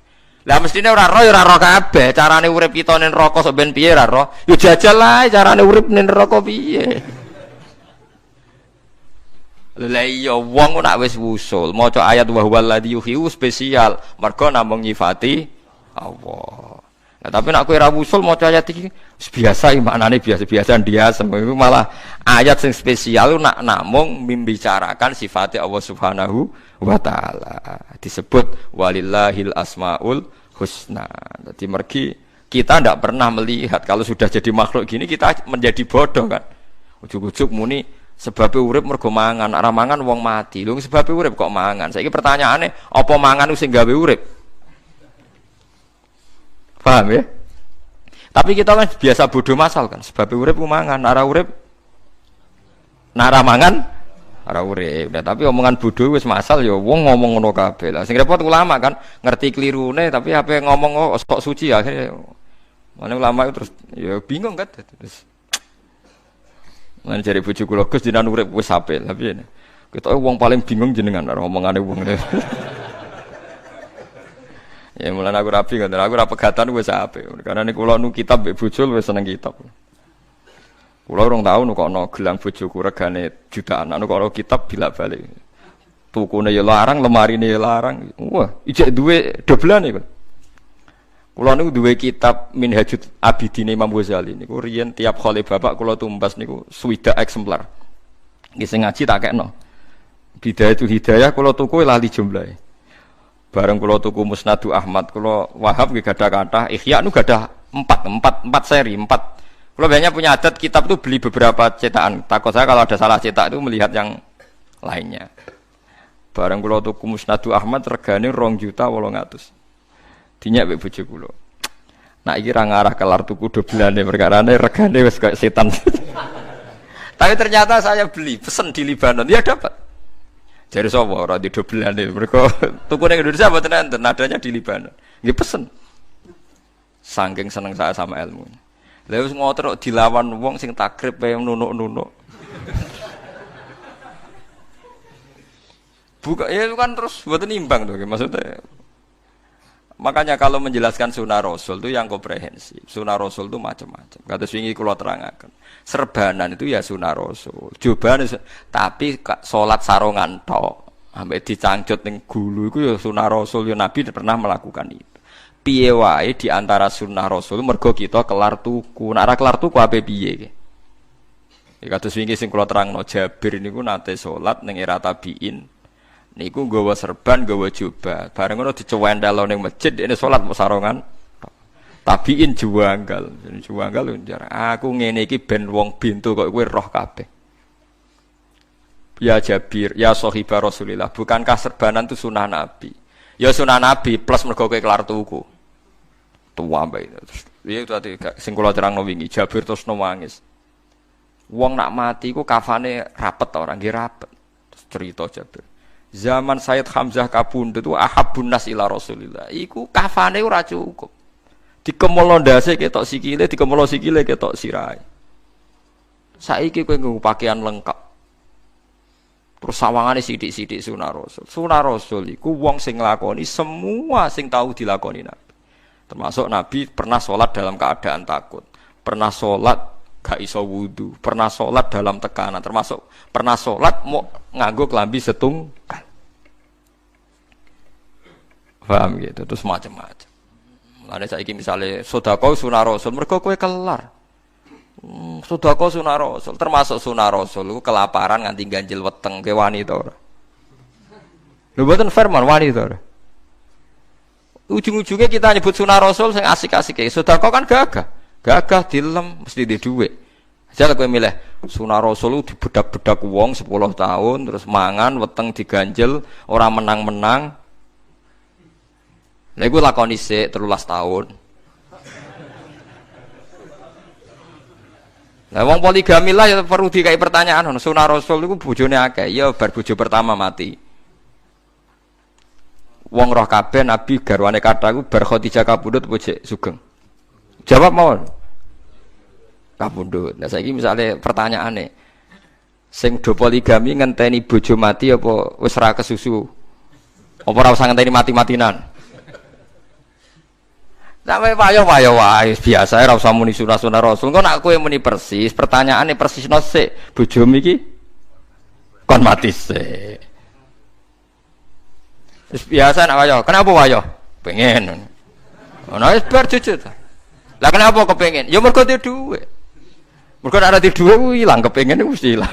Speaker 1: Lah mestine ora roh kabeh. Carane urip kita ning neraka sok ben piye ora roh? Ya jajal ae carane urip ning neraka piye. Lah iya wong nak wis wusul maca ayat wa huwallazi yuhyi spesial mergo namung nyifati Allah. Nah, tapi nak kowe ora wusul maca ayat iki biasa maknane biasa-biasa ndiasem. Iku malah ayat sing spesial nak namung membicarakan sifat Allah Subhanahu wa taala. Disebut walillahil asmaul husna. Jadi mergi kita ndak pernah melihat kalau sudah jadi makhluk gini kita menjadi bodoh kan. Ujug-ujug muni sebab urip mergo mangan, ora mangan wong mati. Lho sebab urip kok mangan. Saiki pertanyaane, apa mangan sing gawe urip? Paham ya? Tapi kita kan biasa bodoh masal kan. Sebab urip ku mangan, ora urip nara mangan ora urip. Nah, tapi omongan bodoh wis masal ya wong ngomong ngono kabeh. Lah sing repot ulama kan ngerti klirune tapi ape ngomong kok suci akhirnya. Mane ulama itu terus ya bingung kan terus. Lan jare bojo kula Gus jenengan urip wis apik, tapi Kita wong paling bingung jenengan ngomongane wong. Ya mulane aku rapi ngoten. Aku ora pegatan wis apik. Karena nek kula nu kitab mbek bojo wis seneng kitab. Kula urung tau nu kok ana gelang bojoku regane jutaan. Anu kok ana kitab bilak-balik. Tukune ya larang, lemarine ya larang. Wah, ijek duwe doblane kok. Kula niku duwe kitab Minhajul Abidin Imam Ghazali niku riyen tiap khole bapak kula tumbas niku 60 eksemplar. Nggih sing ngaji tak kekno. Bidayatul Hidayah kula tuku lali jumlahe. Bareng kula tuku Musnadu Ahmad, kula Wahab nggih gadah kathah, Ihya nu gadah 4 seri, 4. Kula biasanya punya adat kitab itu beli beberapa cetakan. Takut saya kalau ada salah cetak itu melihat yang lainnya. Bareng kula tuku Musnadu Ahmad regane 2.800.000. Dinyak mbek bojo kula. Nak iki ra ngarah kelar tuku doblane perkarane regane wis kaya setan. Tapi ternyata saya beli, pesen di Libanon, ya dapat. Jadi sapa ora di doblane, mergo tuku ning Indonesia mboten enten, nadanya di Libanon. Nggih pesen. Saking seneng saya sama ilmu. Lha wis ngoten kok dilawan wong sing takrib wae nunuk-nunuk. Buka ya itu kan terus mboten imbang to, maksudnya. Makanya kalau menjelaskan sunnah Rasul itu yang komprehensif. Sunnah Rasul itu macam-macam. Kata swingi kula terangaken. Serbanan itu ya sunnah Rasul. Jobane tapi salat sarongan tok. Ambek dicangcut ning gulu iku ya sunnah Rasul. Ya Nabi pernah melakukan itu. Piye wae di antara sunnah Rasul mergo kita kelar tuku. Nek ora kelar tuku ape piye iki? Ya kata swingi sing kula terangno Jabir niku nate salat ning era tabiin. Niku nggawa serban, nggawa jubah. Bareng ngono dicewendalo ning masjid, dene salat mok sarongan. Tabiin juanggal. Juanggal njar. Aku ngene iki ben wong bintu kok kowe roh kabeh. Ya Jabir, ya sahibah Rasulillah, bukankah serbanan itu sunah Nabi? Ya sunah Nabi plus mergo kowe kelar tuku. Tua bae. Iya itu tadi sing kula terangno wingi, Jabir terus nangis. Wong nak mati iku kafane rapet ta ora? Nggih rapet. Terus cerita Jabir. Zaman Sayyid Hamzah kabundut itu ahabun nas ila Rasulillah. Iku kafane ora cukup. Dikemolo ndase ketok sikile, dikemolo sikile ketok sirahe. Saiki kowe nggo pakaian lengkap. Terus sawangane sithik-sithik sunah Rasul. Sunah Rasul iku wong sing nglakoni semua sing tahu dilakoni Nabi. Termasuk Nabi pernah sholat dalam keadaan takut. Pernah sholat gak iso wudu, pernah sholat dalam tekanan, termasuk pernah sholat mau nganggo kelambi setunggal. Paham gitu, terus macam-macam. Mulane saiki misale sedekah sunah Rasul, mergo kowe kelar. Sedekah sunah Rasul, termasuk sunah Rasul iku kelaparan nganti ganjil weteng ke wanita ora. Lho mboten firman wanita ora. Ujung-ujungnya kita nyebut sunah Rasul sing asik-asik. Sedekah kan gagah. Gagah dilem mesti di dhuwit. Aja kowe milih sunah Rasul dibedak-bedak wong 10 tahun terus mangan weteng diganjel ora menang-menang. Lha iku lakoni sik 13 tahun. Lah wong poligami lah ya perlu dikai pertanyaan ono sunah Rasul iku bojone akeh ya bar bojo pertama mati. Wong roh kabeh Nabi garwane kathah iku bar Khadijah kabudut apa jek sugeng. Jawab mawon. Kabundut. Nah saiki misale pertanyaane sing do poligami ngenteni bojo mati apa wis ra kesusu? Apa ora usah ngenteni mati-matinan? Sampai payo-payo wae biasa ora usah muni sunah-sunah Rasul. Engko nek kowe muni persis, pertanyaane persisno sik, bojomu iki kon mati sik. Wis biasa nek wayo. Kenapa wayo? Pengen. Ono wis bar jujur. Lah kenapa kepengin? Ya mergo duwe dhuwit. Mergo nek ora duwe dhuwit ku ilang kepengin mesti ilang.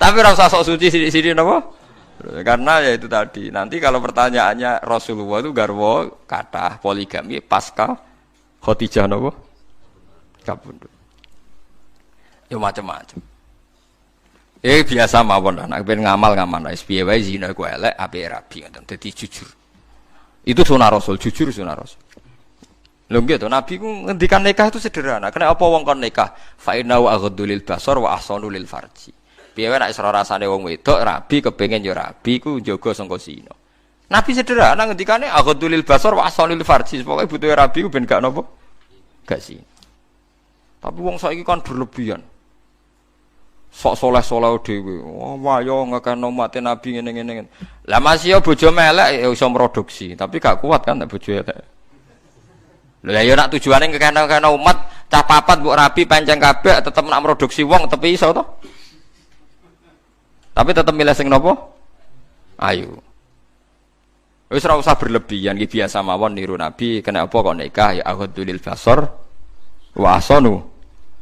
Speaker 1: Tapi ora usah sok suci sithik-sithik napa? Karena ya itu tadi. Nanti kalau pertanyaannya Rasulullah itu garwa kathah poligami pasca Khadijah napa? Kabundut. Ya macam-macam. Biasa mawon anak ben ngamal-ngamal wis piye wae zina ku elek apik rabi ngoten. Dadi jujur. Itu sunah Rasul, jujur sunah Rasul. Lho nggih to, Nabi ku ngendikan nikah itu sederhana. Kenapa wong kon nikah? Fa innahu aghaddu lil basar wa ahsanu lil farji. Piye wae nek isra rasane wong wedok rabi kepengin ya rabi ku njaga sangka zina. Nabi sederhana ngendikane aghaddu lil basar wa ahsanu lil farji. Pokoke butuhe rabi ku ben gak napa? Gak zina. Tapi wong saiki kan berlebihan. Sok soleh-soleh dhewe. Wah, yo ngekeno mate nabi ngene-ngene. Lah masih yo bojo melek ya iso produksi, tapi gak kuat kan nek bojo elek. Lah yo nak tujuane ngekeno umat, cah papat mbok rabi panjang kabeh tetep nak produksi wong tepi iso to. Tapi tetep milih sing napa? Ayu. Wis ora usah berlebihan iki biasa mawon niru nabi, kena apa kok nikah ya aghadul basar wa asanu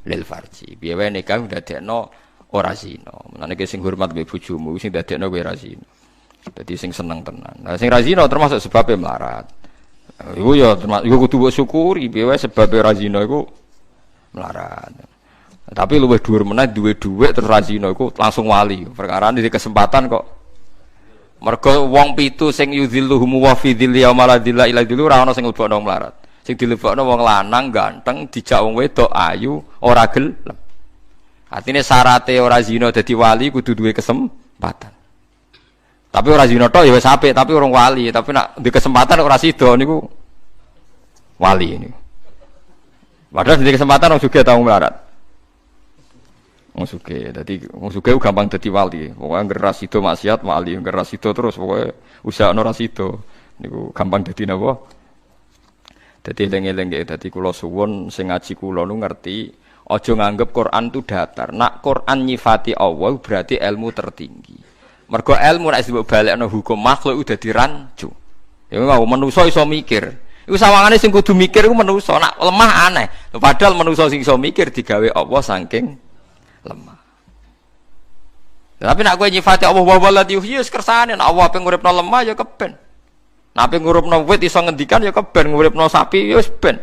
Speaker 1: lil farji. Piye wae nikah ndadekno ora zina. Menane ki sing hormat mbek bojomu sing dadekno kowe ora zina. Dadi sing seneng tenan. Nah sing ra zina termasuk sebabe melarat. Iku ya termasuk iku kudu mbok syukuri piye wae sebabe ora zina iku melarat. Tapi luwih dhuwur meneh duwe dhuwit terus ra zina iku langsung wali. Perkara iki kesempatan kok. Mergo wong pitu sing yudhilluhum wa fi dhilli yaumala dhilla ila dhillu ora ana sing lebokno melarat. Sing dilebokno wong lanang ganteng dijak wong wedok ayu ora gelem. Artinya syaratnya orang zina dadi wali kudu duwe kesempatan. Tapi orang zina tok ya wis apik, tapi orang wali, tapi nak di kesempatan orang sida niku wali ini. Padahal di kesempatan wong sugih tau melarat. Wong sugih, dadi wong sugih gampang dadi wali. Pokoke angger ra sida maksiat wali, angger ra sida terus pokoke usahane ra sida niku gampang dadi napa? Dadi eling-eling dadi kula suwun sing ngaji kula nu ngerti ojo nganggep Quran itu datar. Nak Quran nyifati Allah berarti ilmu tertinggi. Mergo ilmu nek mbok balekno hukum makhluk udah dirancu. Ya mau manusa iso mikir. Iku sawangane sing kudu mikir iku manusa. Nak lemah aneh. Padahal manusa sing iso mikir digawe Allah saking lemah. Tapi nak kowe nyifati Allah wa walad yuhyi kersane nek Allah pengen uripno lemah ya keben. Nek pengen uripno wit iso ngendikan ya keben, nguripno sapi ya wis ben.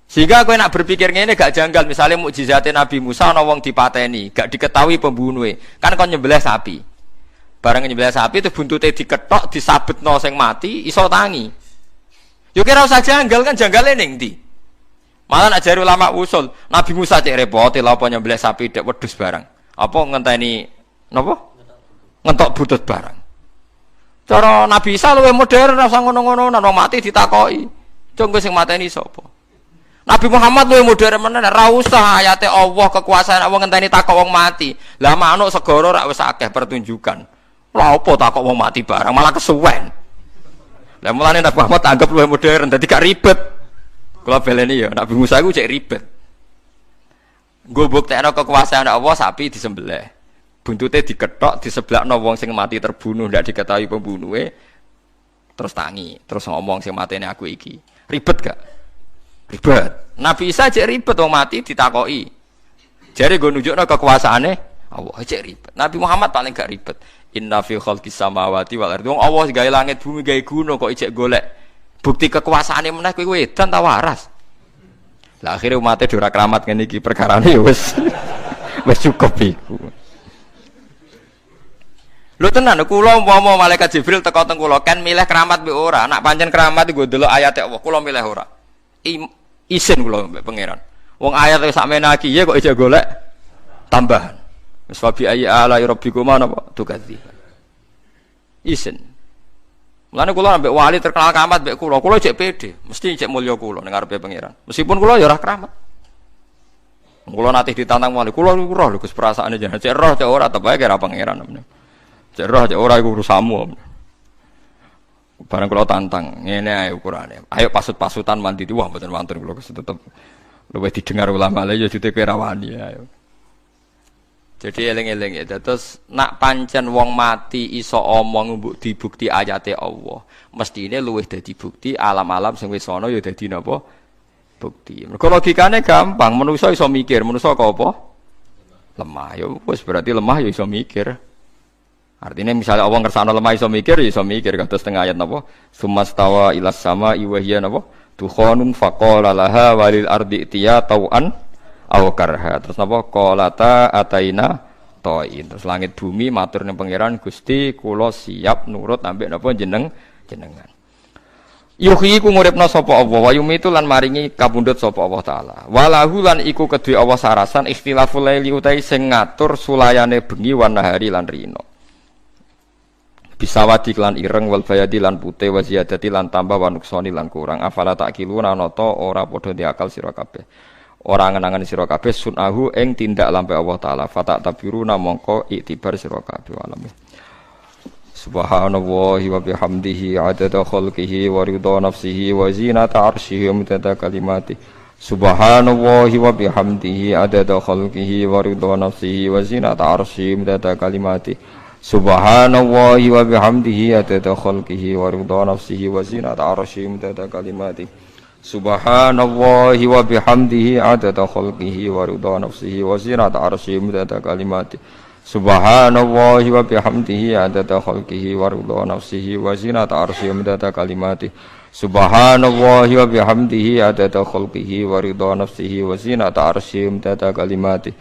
Speaker 1: Sehingga kowe nak berpikir ngene gak janggal, misalnya mukjizatnya Nabi Musa ana wong dipateni, gak diketahui pembunuhe. Kan kon nyembelih sapi. Bareng nyembelih sapi itu buntute diketok, disabetno sing mati, iso tangi. Yo kira usah janggal kan janggale ning ndi? Malah nak jare ulama usul, Nabi Musa cek repot lha apa nyembelih sapi dak wedhus barang. Apa ngenteni napa? Ngentok butut barang. Cara Nabi Isa luwih modern ora usah ngono-ngono, nek mati ditakoki. Cung sing mateni sapa? Nabi Muhammad luwih modern menan ra usah ayate Allah kekuasaan wong ngenteni takok wong mati. Lah manuk segara rak wis akeh pertunjukan. Lha apa takok wong mati barang malah kesuwen. Lah mulane Nabi Muhammad anggap luwih modern dadi gak ribet. Kula beleni ya Nabi Musa iku cek ribet. Nggo buktekno kekuasaan Allah sapi disembelih. Buntute diketok diseblakno wong sing mati terbunuh ndak diketahui pembunuhe. Terus tangi, terus ngomong sing matene aku iki. Ribet gak? Ribet. Nabi Isa cek ribet wong mati ditakoki. Jare nggo nunjukno kekuasaane Allah cek ribet. Nabi Muhammad paling gak ribet. Inna fi khalqis samawati wal ardi. Wong Allah gawe langit bumi gawe gunung kok ijek golek bukti kekuasaane meneh kowe edan ta waras. Lah akhire umate ora keramat ngene iki perkarane ya wis wis cukup iku. Lho tenan kula umpama malaikat Jibril teko teng kula kan milih keramat mbek ora. Nak pancen keramat iku ndelok ayat Allah kula milih ora. Isin kula mbek pangeran. Wong ayat wis sakmene iki ya kok ijek golek tambahan. Wis wabi ayi ala rabbikum napa tukadzi. Isin. Mulane kula ambek wali terkenal keramat mbek kula cek pede, mesti cek mulya kula ning ngarepe pangeran. Meskipun kula ya ora keramat. Kula nate ditantang wali, kula roh lho Gus perasaane jenengan cek roh cek ora tebake kira pangeran. Cek roh cek ora iku urusanmu. Barang kula tantang, ngene ae ukurane. Ayo pasut-pasutan mandi wah mboten wonten kula tetep luwih didengar ulama lha ya jute kowe ra wani ayo. Jadi eling-eling ya. Terus nak pancen wong mati iso omong mbok dibukti ayate Allah. Mestine luwih dadi bukti alam-alam sing wis ana ya dadi napa? Bukti. Mergo logikane gampang, manusa iso mikir, manusa kok apa? Lemah. Ya wis berarti lemah ya iso mikir. Artinya misalnya Allah ngersakno lemah iso mikir, ya iso mikir kados teng ayat napa? Sumastawa ilas sama iwahya napa? Tukhanun faqala laha walil ardi tiya tau'an aw karha. Terus napa qalata ataina ta'in. Terus langit bumi matur ning pangeran Gusti kula siap nurut ambek napa jenengan. Yuhyi ku nguripna sapa Allah wa yumitu lan maringi kapundhut sapa Allah taala. Walahu lan iku kedue Allah sarasan ikhtilaful laili utai sing ngatur sulayane bengi wan nahari lan rina. Bisawati lan ireng wal bayadi lan putih wa ziyadati lan tambah wa nuksani lan kurang. Afala takiluna nata ora padha diakal sira kabeh. ora ngenangan sira kabeh sunahu ing tindak lampe Allah taala fatak tabiruna mongko iktibar sira kabeh alam. Subhanallahi wa bihamdihi adada khalqihi wa ridha nafsihi wa zinata arsyihi wa midada kalimati. Subhanallahi wa bihamdihi adada khalqihi wa ridha nafsihi wa zinata arsyihi wa midada kalimati. Subhanallahi wa bihamdihi adada khalqihi wa ridha nafsihi wa zinata arsyihi wa midada kalimati. Subhanallahi wa bihamdihi adada khalqihi wa ridha nafsihi wa zinata arsyihi wa midada kalimati. Subhanallahi wa bihamdihi adada khalqihi wa ridha nafsihi wa zinata arsyihi wa midada kalimati. Subhanallahi wa bihamdihi adada khalqihi wa ridha nafsihi wa zinata arsyihi wa midada kalimati.